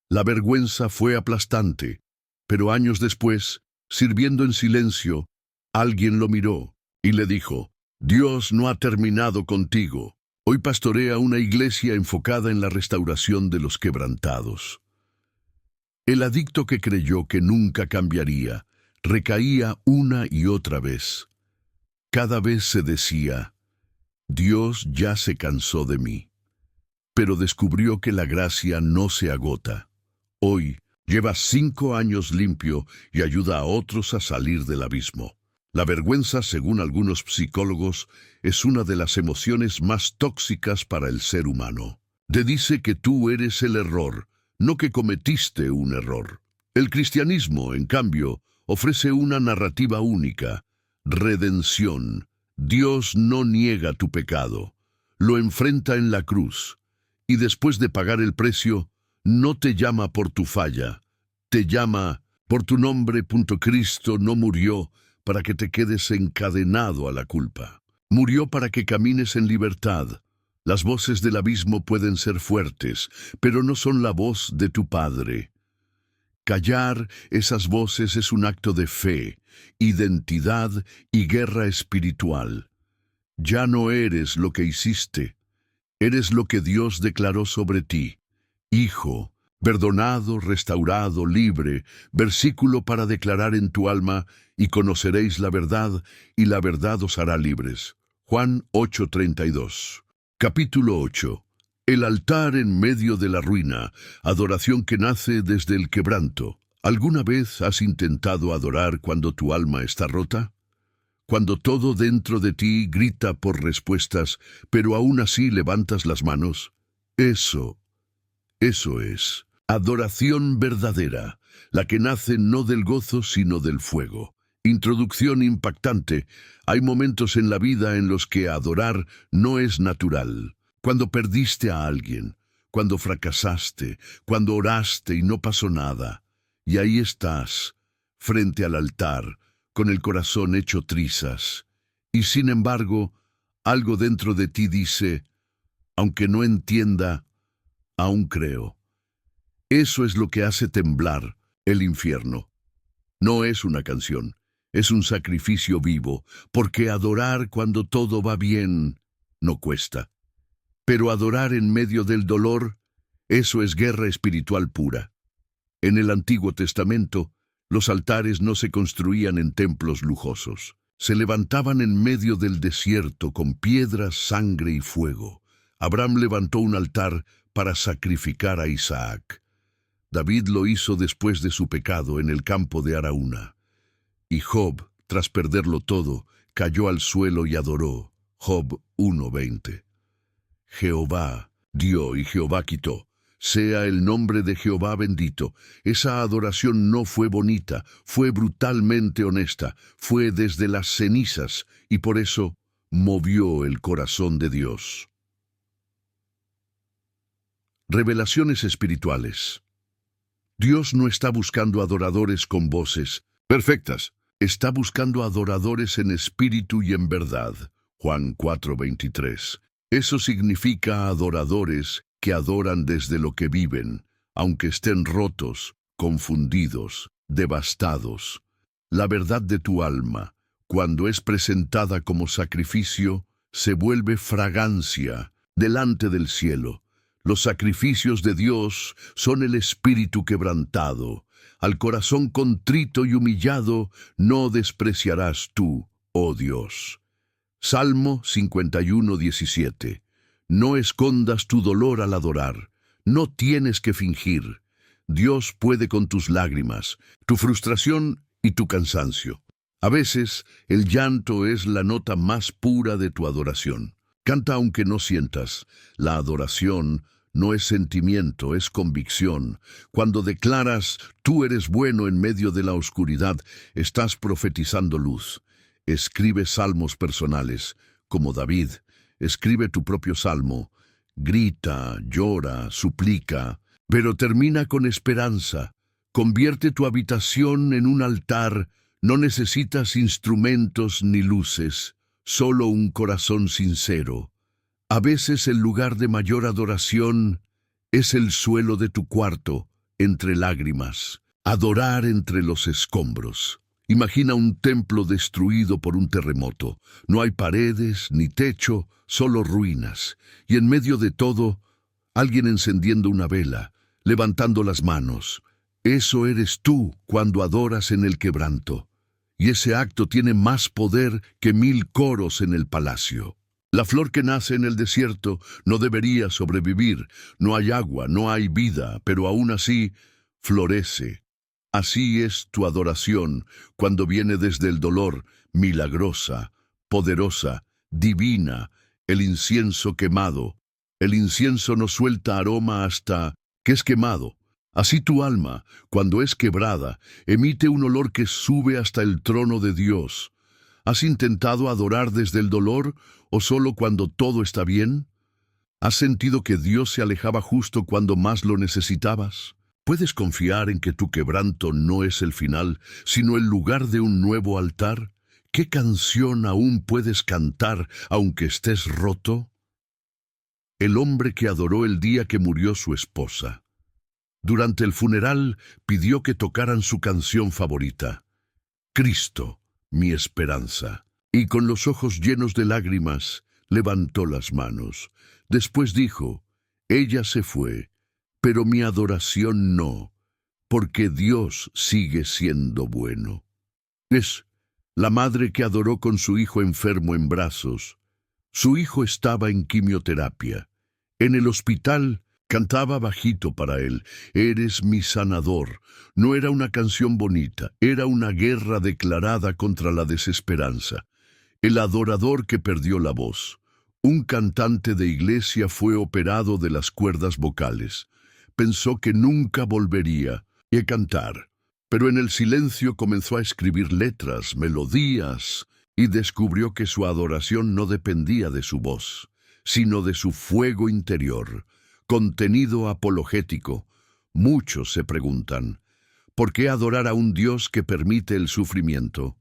La vergüenza fue aplastante, pero años después, sirviendo en silencio, alguien lo miró y le dijo: Dios no ha terminado contigo. Hoy pastorea una iglesia enfocada en la restauración de los quebrantados. El adicto que creyó que nunca cambiaría, recaía una y otra vez. Cada vez se decía: Dios ya se cansó de mí. Pero descubrió que la gracia no se agota. Hoy, llevas 5 años limpio y ayuda a otros a salir del abismo. La vergüenza, según algunos psicólogos, es una de las emociones más tóxicas para el ser humano. Te dice que tú eres el error, no que cometiste un error. El cristianismo, en cambio, ofrece una narrativa única: redención. Dios no niega tu pecado, lo enfrenta en la cruz, y después de pagar el precio, no te llama por tu falla, te llama por tu nombre. Cristo no murió para que te quedes encadenado a la culpa. Murió para que camines en libertad. Las voces del abismo pueden ser fuertes, pero no son la voz de tu Padre. Callar esas voces es un acto de fe, identidad y guerra espiritual. Ya no eres lo que hiciste, eres lo que Dios declaró sobre ti. Hijo, perdonado, restaurado, libre, versículo para declarar en tu alma: y conoceréis la verdad, y la verdad os hará libres. Juan 8:32. Capítulo 8. El altar en medio de la ruina, adoración que nace desde el quebranto. ¿Alguna vez has intentado adorar cuando tu alma está rota? Cuando todo dentro de ti grita por respuestas, pero aún así levantas las manos. Eso es adoración verdadera, la que nace no del gozo sino del fuego. Introducción impactante. Hay momentos en la vida en los que adorar no es natural. Cuando perdiste a alguien, cuando fracasaste, cuando oraste y no pasó nada. Y ahí estás, frente al altar, con el corazón hecho trizas. Y sin embargo, algo dentro de ti dice: aunque no entienda, aún creo. Eso es lo que hace temblar el infierno. No es una canción, es un sacrificio vivo, porque adorar cuando todo va bien no cuesta. Pero adorar en medio del dolor, eso es guerra espiritual pura. En el Antiguo Testamento, los altares no se construían en templos lujosos. Se levantaban en medio del desierto con piedras, sangre y fuego. Abraham levantó un altar para sacrificar a Isaac. David lo hizo después de su pecado en el campo de Araúna. Y Job, tras perderlo todo, cayó al suelo y adoró. Job 1:20. Jehová dio y Jehová quitó. Sea el nombre de Jehová bendito. Esa adoración no fue bonita, fue brutalmente honesta, fue desde las cenizas, y por eso movió el corazón de Dios. Revelaciones espirituales. Dios no está buscando adoradores con voces perfectas, está buscando adoradores en espíritu y en verdad. Juan 4:23. Eso significa adoradores que adoran desde lo que viven, aunque estén rotos, confundidos, devastados. La verdad de tu alma, cuando es presentada como sacrificio, se vuelve fragancia delante del cielo. Los sacrificios de Dios son el espíritu quebrantado. Al corazón contrito y humillado no despreciarás tú, oh Dios. Salmo 51:17. No escondas tu dolor al adorar. No tienes que fingir. Dios puede con tus lágrimas, tu frustración y tu cansancio. A veces, el llanto es la nota más pura de tu adoración. Canta aunque no sientas. La adoración no es sentimiento, es convicción. Cuando declaras: tú eres bueno en medio de la oscuridad, estás profetizando luz. Escribe salmos personales, como David. Escribe tu propio salmo. Grita, llora, suplica, pero termina con esperanza. Convierte tu habitación en un altar. No necesitas instrumentos ni luces, solo un corazón sincero. A veces el lugar de mayor adoración es el suelo de tu cuarto, entre lágrimas. Adorar entre los escombros. Imagina un templo destruido por un terremoto. No hay paredes ni techo, solo ruinas. Y en medio de todo, alguien encendiendo una vela, levantando las manos. Eso eres tú cuando adoras en el quebranto. Y ese acto tiene más poder que 1000 coros en el palacio. La flor que nace en el desierto no debería sobrevivir. No hay agua, no hay vida, pero aún así florece. Así es tu adoración cuando viene desde el dolor, milagrosa, poderosa, divina, el incienso quemado. El incienso no suelta aroma hasta que es quemado. Así tu alma, cuando es quebrada, emite un olor que sube hasta el trono de Dios. ¿Has intentado adorar desde el dolor o solo cuando todo está bien? ¿Has sentido que Dios se alejaba justo cuando más lo necesitabas? ¿Puedes confiar en que tu quebranto no es el final, sino el lugar de un nuevo altar? ¿Qué canción aún puedes cantar aunque estés roto? El hombre que adoró el día que murió su esposa. Durante el funeral pidió que tocaran su canción favorita, Cristo, mi esperanza. Y con los ojos llenos de lágrimas, levantó las manos. Después dijo, ella se fue, pero mi adoración no, porque Dios sigue siendo bueno. Es la madre que adoró con su hijo enfermo en brazos. Su hijo estaba en quimioterapia. En el hospital cantaba bajito para él, eres mi sanador. No era una canción bonita, era una guerra declarada contra la desesperanza. El adorador que perdió la voz. Un cantante de iglesia fue operado de las cuerdas vocales. Pensó que nunca volvería a cantar, pero en el silencio comenzó a escribir letras, melodías, y descubrió que su adoración no dependía de su voz, sino de su fuego interior, contenido apologético. Muchos se preguntan, ¿por qué adorar a un Dios que permite el sufrimiento?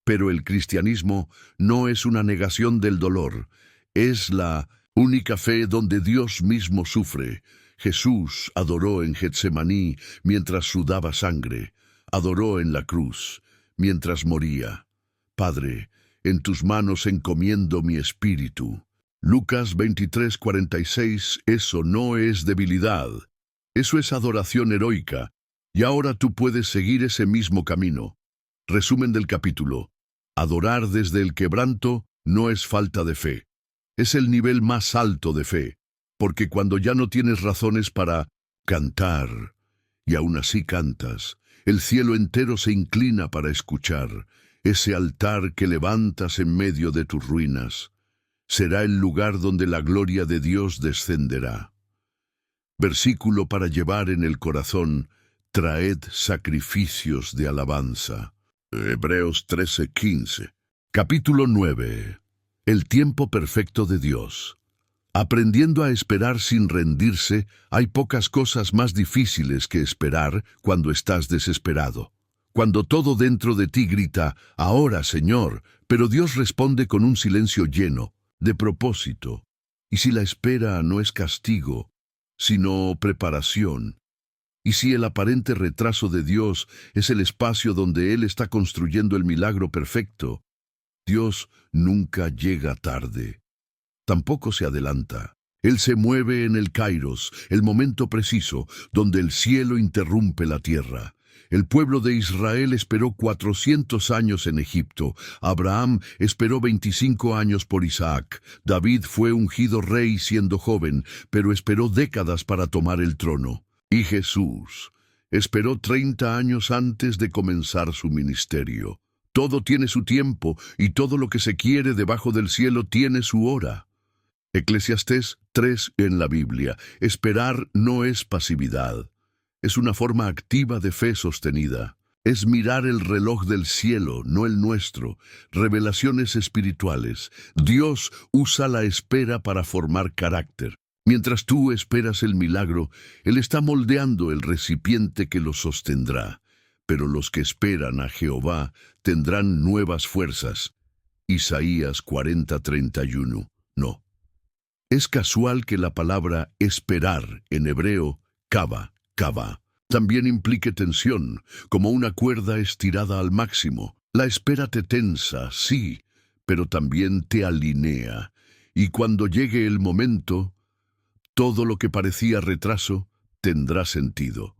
Pero el cristianismo no es una negación del dolor, es la única fe donde Dios mismo sufre. Jesús adoró en Getsemaní mientras sudaba sangre, adoró en la cruz mientras moría. Padre, en tus manos encomiendo mi espíritu. Lucas 23:46, eso no es debilidad, eso es adoración heroica, y ahora tú puedes seguir ese mismo camino. Resumen del capítulo. Adorar desde el quebranto no es falta de fe. Es el nivel más alto de fe, porque cuando ya no tienes razones para cantar, y aún así cantas, el cielo entero se inclina para escuchar. Ese altar que levantas en medio de tus ruinas será el lugar donde la gloria de Dios descenderá. Versículo para llevar en el corazón, traed sacrificios de alabanza. Hebreos 13:15. Capítulo 9. El tiempo perfecto de Dios. Aprendiendo a esperar sin rendirse, hay pocas cosas más difíciles que esperar cuando estás desesperado. Cuando todo dentro de ti grita, ahora, Señor, pero Dios responde con un silencio lleno de propósito. Y si la espera no es castigo, sino preparación, y si el aparente retraso de Dios es el espacio donde Él está construyendo el milagro perfecto, Dios nunca llega tarde. Tampoco se adelanta. Él se mueve en el kairos, el momento preciso, donde el cielo interrumpe la tierra. El pueblo de Israel esperó 400 años en Egipto. Abraham esperó 25 años por Isaac. David fue ungido rey siendo joven, pero esperó décadas para tomar el trono. Y Jesús esperó 30 años antes de comenzar su ministerio. Todo tiene su tiempo, y todo lo que se quiere debajo del cielo tiene su hora. Eclesiastés 3 en la Biblia. Esperar no es pasividad. Es una forma activa de fe sostenida. Es mirar el reloj del cielo, no el nuestro. Revelaciones espirituales. Dios usa la espera para formar carácter. Mientras tú esperas el milagro, Él está moldeando el recipiente que lo sostendrá. Pero los que esperan a Jehová tendrán nuevas fuerzas. Isaías 40:31. No. Es casual que la palabra esperar en hebreo, kava, también implique tensión, como una cuerda estirada al máximo. La espera te tensa, sí, pero también te alinea. Y cuando llegue el momento, todo lo que parecía retraso tendrá sentido.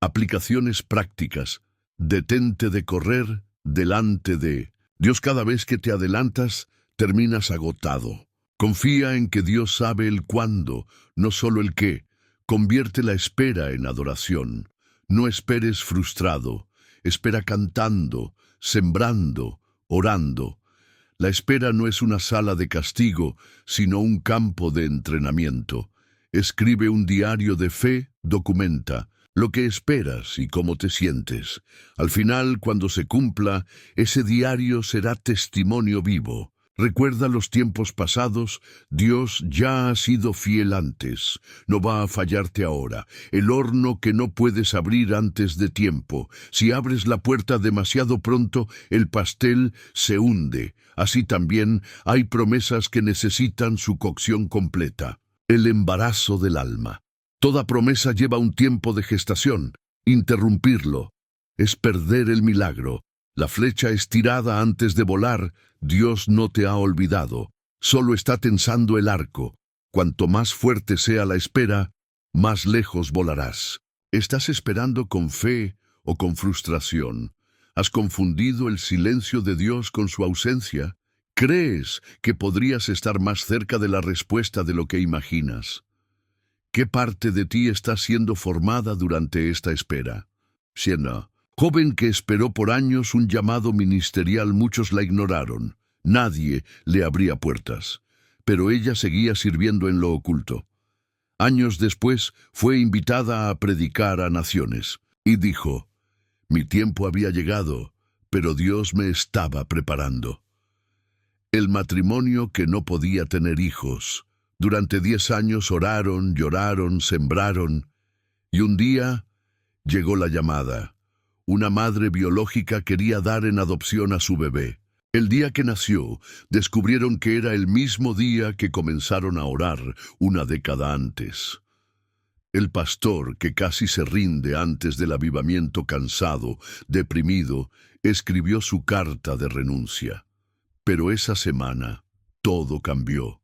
Aplicaciones prácticas. Detente de correr delante de Dios. Cada vez que te adelantas, terminas agotado. Confía en que Dios sabe el cuándo, no solo el qué. Convierte la espera en adoración. No esperes frustrado, espera cantando, sembrando, orando. La espera no es una sala de castigo, sino un campo de entrenamiento. Escribe un diario de fe, documenta lo que esperas y cómo te sientes. Al final, cuando se cumpla, ese diario será testimonio vivo. Recuerda los tiempos pasados, Dios ya ha sido fiel antes, no va a fallarte ahora. El horno que no puedes abrir antes de tiempo. Si abres la puerta demasiado pronto, el pastel se hunde. Así también hay promesas que necesitan su cocción completa. El embarazo del alma. Toda promesa lleva un tiempo de gestación. Interrumpirlo es perder el milagro. La flecha es tirada antes de volar. Dios no te ha olvidado. Solo está tensando el arco. Cuanto más fuerte sea la espera, más lejos volarás. ¿Estás esperando con fe o con frustración? ¿Has confundido el silencio de Dios con su ausencia? ¿Crees que podrías estar más cerca de la respuesta de lo que imaginas? ¿Qué parte de ti está siendo formada durante esta espera? Siena, joven que esperó por años un llamado ministerial, muchos la ignoraron. Nadie le abría puertas. Pero ella seguía sirviendo en lo oculto. Años después fue invitada a predicar a naciones. Y dijo, mi tiempo había llegado, pero Dios me estaba preparando. El matrimonio que no podía tener hijos. Durante 10 años oraron, lloraron, sembraron, y un día llegó la llamada. Una madre biológica quería dar en adopción a su bebé. El día que nació, descubrieron que era el mismo día que comenzaron a orar una década antes. El pastor, que casi se rinde antes del avivamiento, cansado, deprimido, escribió su carta de renuncia. Pero esa semana, todo cambió.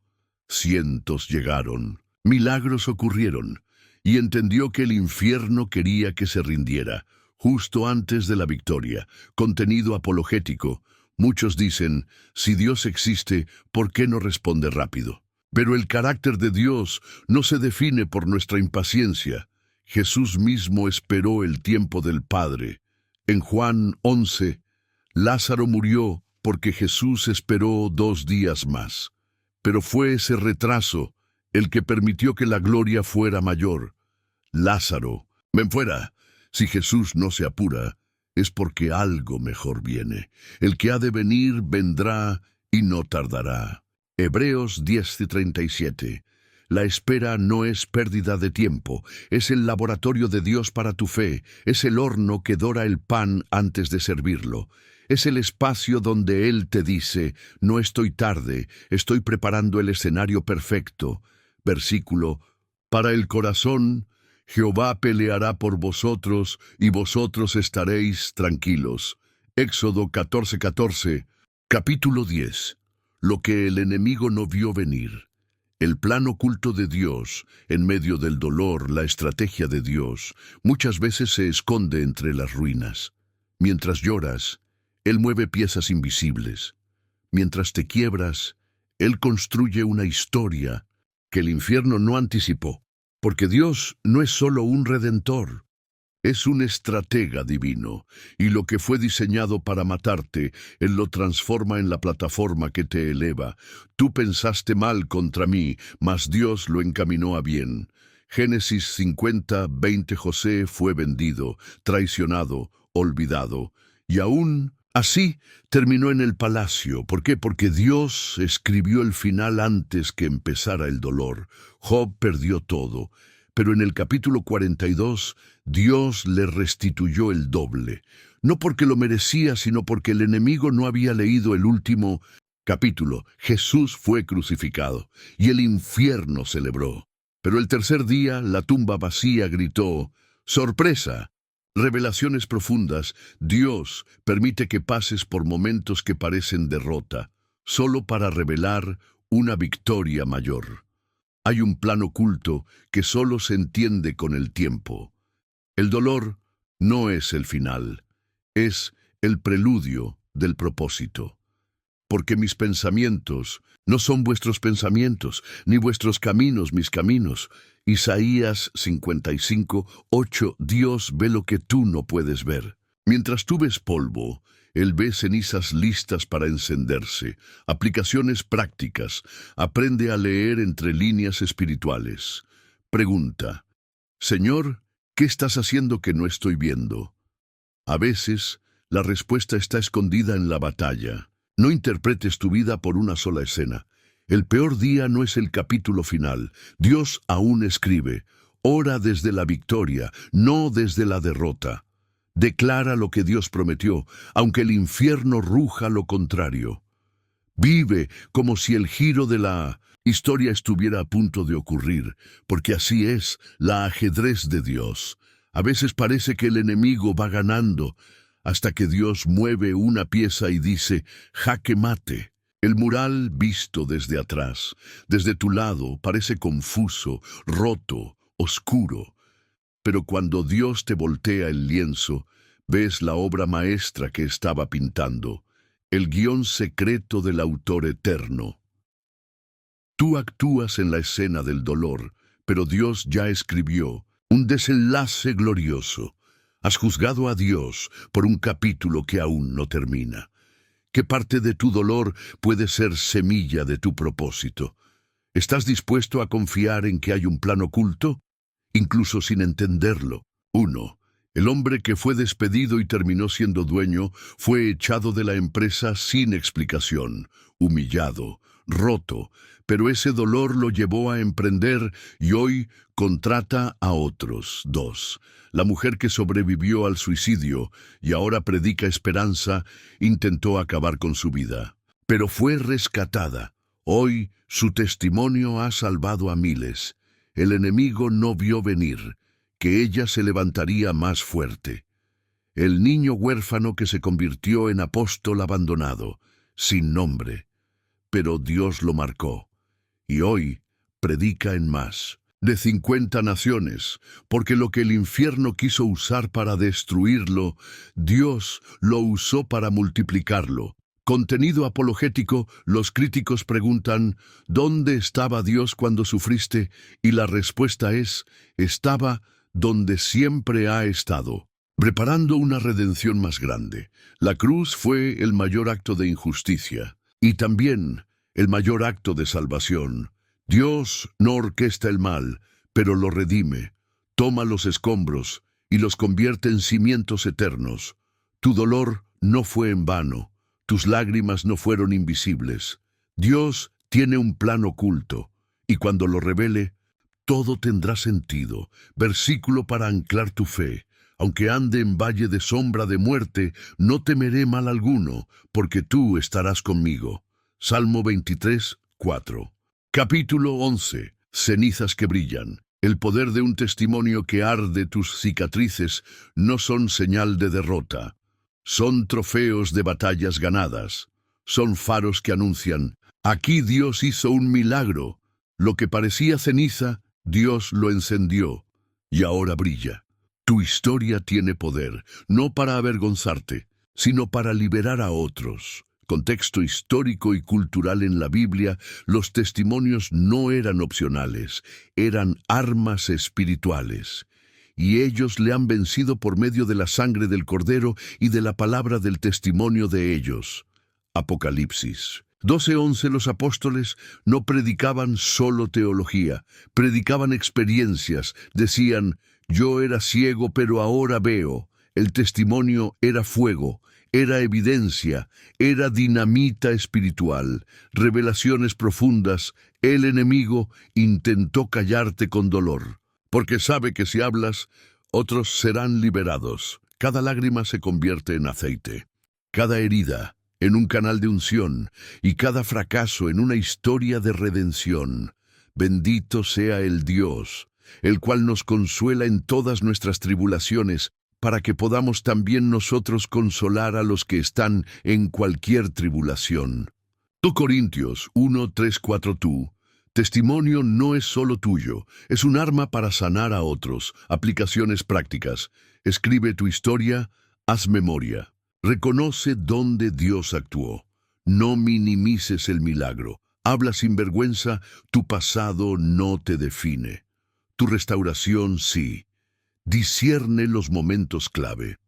Cientos llegaron, milagros ocurrieron, y entendió que el infierno quería que se rindiera, justo antes de la victoria. Contenido apologético. Muchos dicen, si Dios existe, ¿por qué no responde rápido? Pero el carácter de Dios no se define por nuestra impaciencia. Jesús mismo esperó el tiempo del Padre. En Juan 11, Lázaro murió porque Jesús esperó 2 días más. Pero fue ese retraso el que permitió que la gloria fuera mayor. Lázaro, ven fuera. Si Jesús no se apura, es porque algo mejor viene. El que ha de venir vendrá y no tardará. Hebreos 10:37. La espera no es pérdida de tiempo, es el laboratorio de Dios para tu fe, es el horno que dora el pan antes de servirlo. Es el espacio donde Él te dice, no estoy tarde, estoy preparando el escenario perfecto. Versículo, para el corazón, Jehová peleará por vosotros y vosotros estaréis tranquilos. Éxodo 14:14. Capítulo 10. Lo que el enemigo no vio venir. El plan oculto de Dios, en medio del dolor, la estrategia de Dios, muchas veces se esconde entre las ruinas. Mientras lloras, Él mueve piezas invisibles. Mientras te quiebras, Él construye una historia que el infierno no anticipó. Porque Dios no es solo un redentor, es un estratega divino, y lo que fue diseñado para matarte, Él lo transforma en la plataforma que te eleva. Tú pensaste mal contra mí, mas Dios lo encaminó a bien. Génesis 50:20. José fue vendido, traicionado, olvidado, y aún así terminó en el palacio. ¿Por qué? Porque Dios escribió el final antes que empezara el dolor. Job perdió todo, pero en el capítulo 42, Dios le restituyó el doble. No porque lo merecía, sino porque el enemigo no había leído el último capítulo. Jesús fue crucificado, y el infierno celebró. Pero el tercer día, la tumba vacía gritó, ¡sorpresa! Revelaciones profundas. Dios permite que pases por momentos que parecen derrota, solo para revelar una victoria mayor. Hay un plan oculto que solo se entiende con el tiempo. El dolor no es el final, es el preludio del propósito. porque mis pensamientos no son vuestros pensamientos, ni vuestros caminos mis caminos. Isaías 55:8. Dios ve lo que tú no puedes ver. Mientras tú ves polvo, Él ve cenizas listas para encenderse. Aplicaciones prácticas. Aprende a leer entre líneas espirituales. Pregunta: Señor, ¿qué estás haciendo que no estoy viendo? A veces, la respuesta está escondida en la batalla. No interpretes tu vida por una sola escena. El peor día no es el capítulo final. Dios aún escribe. Ora desde la victoria, no desde la derrota. Declara lo que Dios prometió, aunque el infierno ruja lo contrario. Vive como si el giro de la historia estuviera a punto de ocurrir, porque así es la ajedrez de Dios. A veces parece que el enemigo va ganando, hasta que Dios mueve una pieza y dice: jaque mate. El mural visto desde atrás, desde tu lado, parece confuso, roto, oscuro. Pero cuando Dios te voltea el lienzo, ves la obra maestra que estaba pintando, el guión secreto del autor eterno. Tú actúas en la escena del dolor, pero Dios ya escribió un desenlace glorioso. Has juzgado a Dios por un capítulo que aún no termina. ¿Qué parte de tu dolor puede ser semilla de tu propósito? ¿Estás dispuesto a confiar en que hay un plan oculto, incluso sin entenderlo? 1. El hombre que fue despedido y terminó siendo dueño fue echado de la empresa sin explicación, humillado, roto, pero ese dolor lo llevó a emprender y hoy contrata a otros. 2. La mujer que sobrevivió al suicidio y ahora predica esperanza, intentó acabar con su vida, pero fue rescatada. Hoy su testimonio ha salvado a miles. El enemigo no vio venir que ella se levantaría más fuerte. El niño huérfano que se convirtió en apóstol abandonado, sin nombre, pero Dios lo marcó, y hoy predica en más de 50 naciones, porque lo que el infierno quiso usar para destruirlo, Dios lo usó para multiplicarlo. Contenido apologético. Los críticos preguntan: ¿dónde estaba Dios cuando sufriste? Y la respuesta es: estaba donde siempre ha estado, preparando una redención más grande. La cruz fue el mayor acto de injusticia y también el mayor acto de salvación. Dios no orquesta el mal, pero lo redime, toma los escombros y los convierte en cimientos eternos. Tu dolor no fue en vano, tus lágrimas no fueron invisibles. Dios tiene un plan oculto, y cuando lo revele, todo tendrá sentido. Versículo para anclar tu fe. Aunque ande en valle de sombra de muerte, no temeré mal alguno, porque tú estarás conmigo. Salmo 23:4. Capítulo 11. Cenizas que brillan. El poder de un testimonio que arde. Tus cicatrices no son señal de derrota. Son trofeos de batallas ganadas. Son faros que anuncian: aquí Dios hizo un milagro. Lo que parecía ceniza, Dios lo encendió y ahora brilla. Tu historia tiene poder, no para avergonzarte, sino para liberar a otros. Contexto histórico y cultural. En la Biblia, los testimonios no eran opcionales, eran armas espirituales. Y ellos le han vencido por medio de la sangre del Cordero y de la palabra del testimonio de ellos. Apocalipsis 12:11. Los apóstoles no predicaban solo teología, predicaban experiencias. Decían: yo era ciego, pero ahora veo. El testimonio era fuego, era evidencia, era dinamita espiritual, revelaciones profundas. El enemigo intentó callarte con dolor, porque sabe que si hablas, otros serán liberados. Cada lágrima se convierte en aceite, cada herida en un canal de unción, y cada fracaso en una historia de redención. Bendito sea el Dios, el cual nos consuela en todas nuestras tribulaciones, para que podamos también nosotros consolar a los que están en cualquier tribulación. 2 Corintios 1:3-4. Tu testimonio no es solo tuyo, es un arma para sanar a otros. Aplicaciones prácticas. Escribe tu historia, haz memoria. Reconoce dónde Dios actuó. No minimices el milagro. Habla sin vergüenza, tu pasado no te define. Tu restauración sí. Discierne los momentos clave.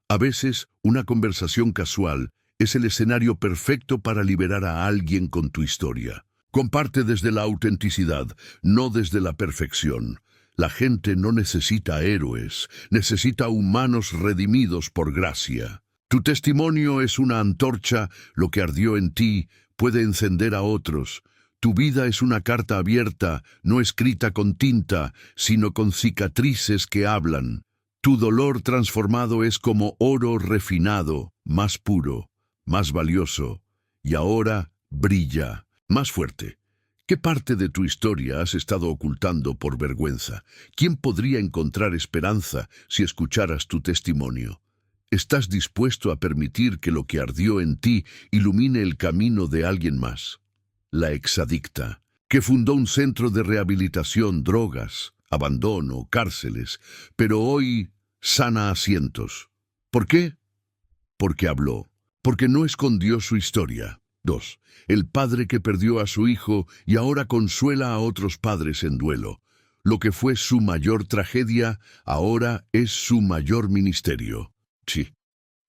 A veces, una conversación casual es el escenario perfecto para liberar a alguien con tu historia. Comparte desde la autenticidad, no desde la perfección. La gente no necesita héroes, necesita humanos redimidos por gracia. Tu testimonio es una antorcha, lo que ardió en ti puede encender a otros. Tu vida es una carta abierta, no escrita con tinta, sino con cicatrices que hablan. Tu dolor transformado es como oro refinado, más puro, más valioso, y ahora brilla, más fuerte. ¿Qué parte de tu historia has estado ocultando por vergüenza? ¿Quién podría encontrar esperanza si escucharas tu testimonio? ¿Estás dispuesto a permitir que lo que ardió en ti ilumine el camino de alguien más? La exadicta, que fundó un centro de rehabilitación, drogas, abandono, cárceles, pero hoy sana a cientos. ¿Por qué? Porque habló, porque no escondió su historia. 2. El padre que perdió a su hijo y ahora consuela a otros padres en duelo. Lo que fue su mayor tragedia, ahora es su mayor ministerio. Sí.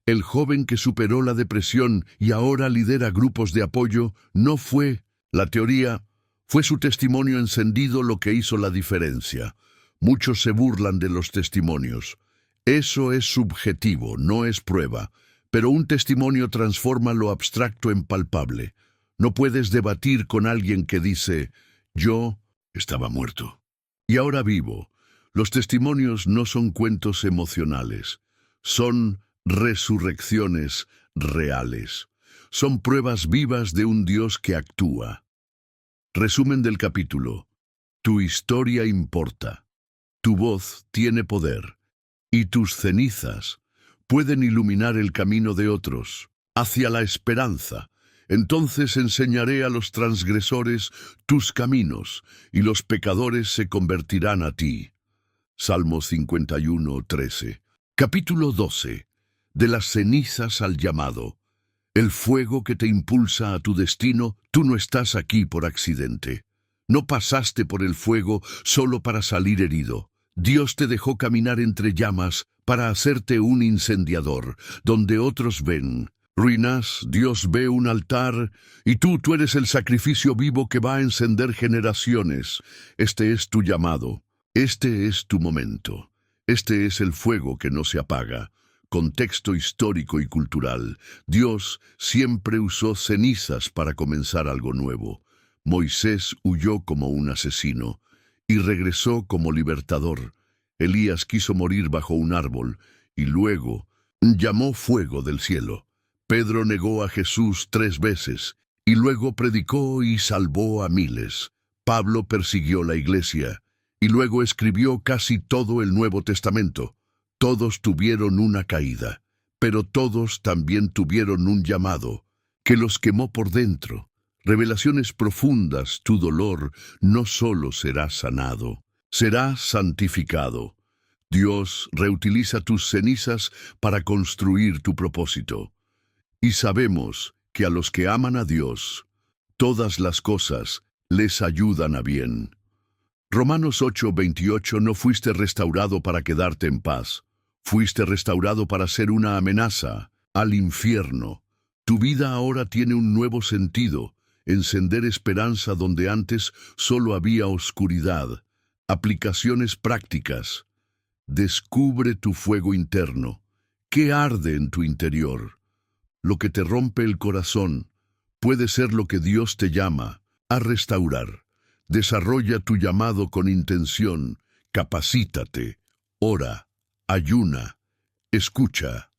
El joven que superó la depresión y ahora lidera grupos de apoyo, no fue la teoría, fue su testimonio encendido lo que hizo la diferencia. Muchos se burlan de los testimonios. Eso es subjetivo, no es prueba. Pero un testimonio transforma lo abstracto en palpable. No puedes debatir con alguien que dice, yo estaba muerto y ahora vivo. Los testimonios no son cuentos emocionales, son resurrecciones reales. Son pruebas vivas de un Dios que actúa. Resumen del capítulo. Tu historia importa. Tu voz tiene poder. Y tus cenizas pueden iluminar el camino de otros, hacia la esperanza. Entonces enseñaré a los transgresores tus caminos, y los pecadores se convertirán a ti. Salmo 51, 13. Capítulo 12. De las cenizas al llamado. El fuego que te impulsa a tu destino, tú no estás aquí por accidente. No pasaste por el fuego solo para salir herido. Dios te dejó caminar entre llamas para hacerte un incendiador, donde otros ven ruinas, Dios ve un altar, y tú eres el sacrificio vivo que va a encender generaciones. Este es tu llamado, este es tu momento, este es el fuego que no se apaga. Contexto histórico y cultural. Dios siempre usó cenizas para comenzar algo nuevo. Moisés huyó como un asesino y regresó como libertador. Elías quiso morir bajo un árbol y luego llamó fuego del cielo. Pedro negó a Jesús 3 veces y luego predicó y salvó a miles. Pablo persiguió la iglesia y luego escribió casi todo el Nuevo Testamento. Todos tuvieron una caída, pero todos también tuvieron un llamado que los quemó por dentro. Revelaciones profundas, tu dolor no solo será sanado, será santificado. Dios reutiliza tus cenizas para construir tu propósito. Y sabemos que a los que aman a Dios, todas las cosas les ayudan a bien. Romanos 8:28. No fuiste restaurado para quedarte en paz. Fuiste restaurado para ser una amenaza al infierno. Tu vida ahora tiene un nuevo sentido, encender esperanza donde antes solo había oscuridad. Aplicaciones prácticas. Descubre tu fuego interno. ¿Qué arde en tu interior? Lo que te rompe el corazón puede ser lo que Dios te llama a restaurar. Desarrolla tu llamado con intención, capacítate, ora. Ayuna, escucha.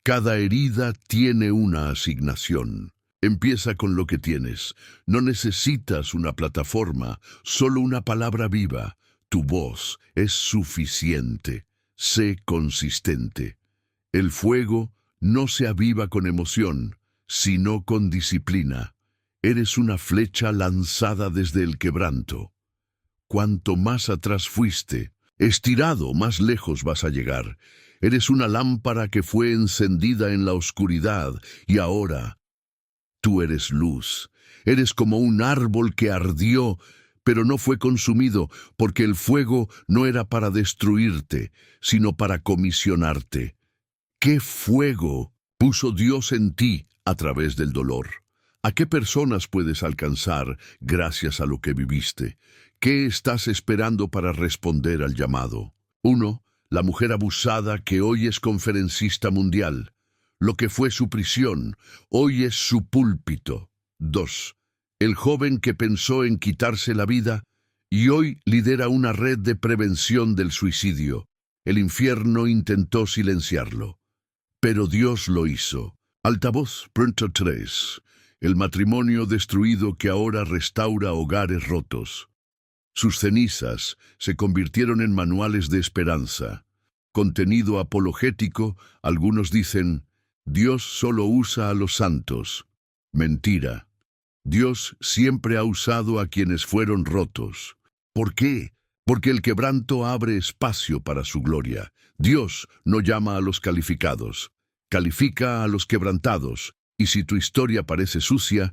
Cada herida tiene una asignación. Empieza con lo que tienes. No necesitas una plataforma, solo una palabra viva. Tu voz es suficiente. Sé consistente. El fuego no se aviva con emoción, sino con disciplina. Eres una flecha lanzada desde el quebranto. Cuanto más atrás fuiste, estirado, más lejos vas a llegar. Eres una lámpara que fue encendida en la oscuridad y ahora tú eres luz. Eres como un árbol que ardió, pero no fue consumido, porque el fuego no era para destruirte, sino para comisionarte. ¿Qué fuego puso Dios en ti a través del dolor? ¿A qué personas puedes alcanzar gracias a lo que viviste? ¿Qué estás esperando para responder al llamado? 1. La mujer abusada que hoy es conferencista mundial. Lo que fue su prisión, hoy es su púlpito. 2. El joven que pensó en quitarse la vida y hoy lidera una red de prevención del suicidio. El infierno intentó silenciarlo, pero Dios lo hizo. Altavoz, punto 3. El matrimonio destruido que ahora restaura hogares rotos. Sus cenizas se convirtieron en manuales de esperanza. Contenido apologético, algunos dicen, Dios solo usa a los santos. Mentira. Dios siempre ha usado a quienes fueron rotos. ¿Por qué? Porque el quebranto abre espacio para su gloria. Dios no llama a los calificados, califica a los quebrantados, y si tu historia parece sucia,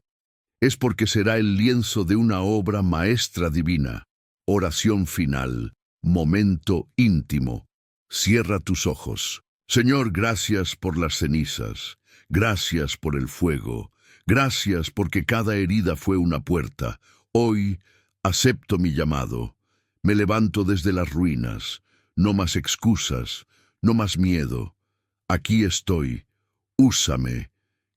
es porque será el lienzo de una obra maestra divina. Oración final, momento íntimo. Cierra tus ojos. Señor, gracias por las cenizas, gracias por el fuego, gracias porque cada herida fue una puerta. Hoy acepto mi llamado. Me levanto desde las ruinas. No más excusas, no más miedo. Aquí estoy. Úsame.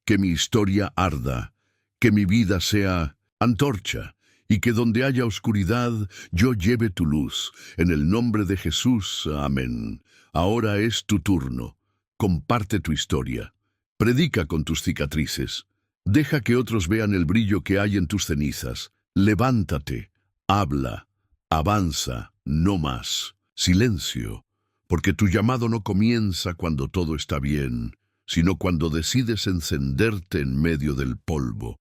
Que mi historia arda. Que mi vida sea antorcha. Y que donde haya oscuridad, yo lleve tu luz. En el nombre de Jesús. Amén. Ahora es tu turno. Comparte tu historia. Predica con tus cicatrices. Deja que otros vean el brillo que hay en tus cenizas. Levántate. Habla. Avanza. No más. Silencio. Porque tu llamado no comienza cuando todo está bien, sino cuando decides encenderte en medio del polvo.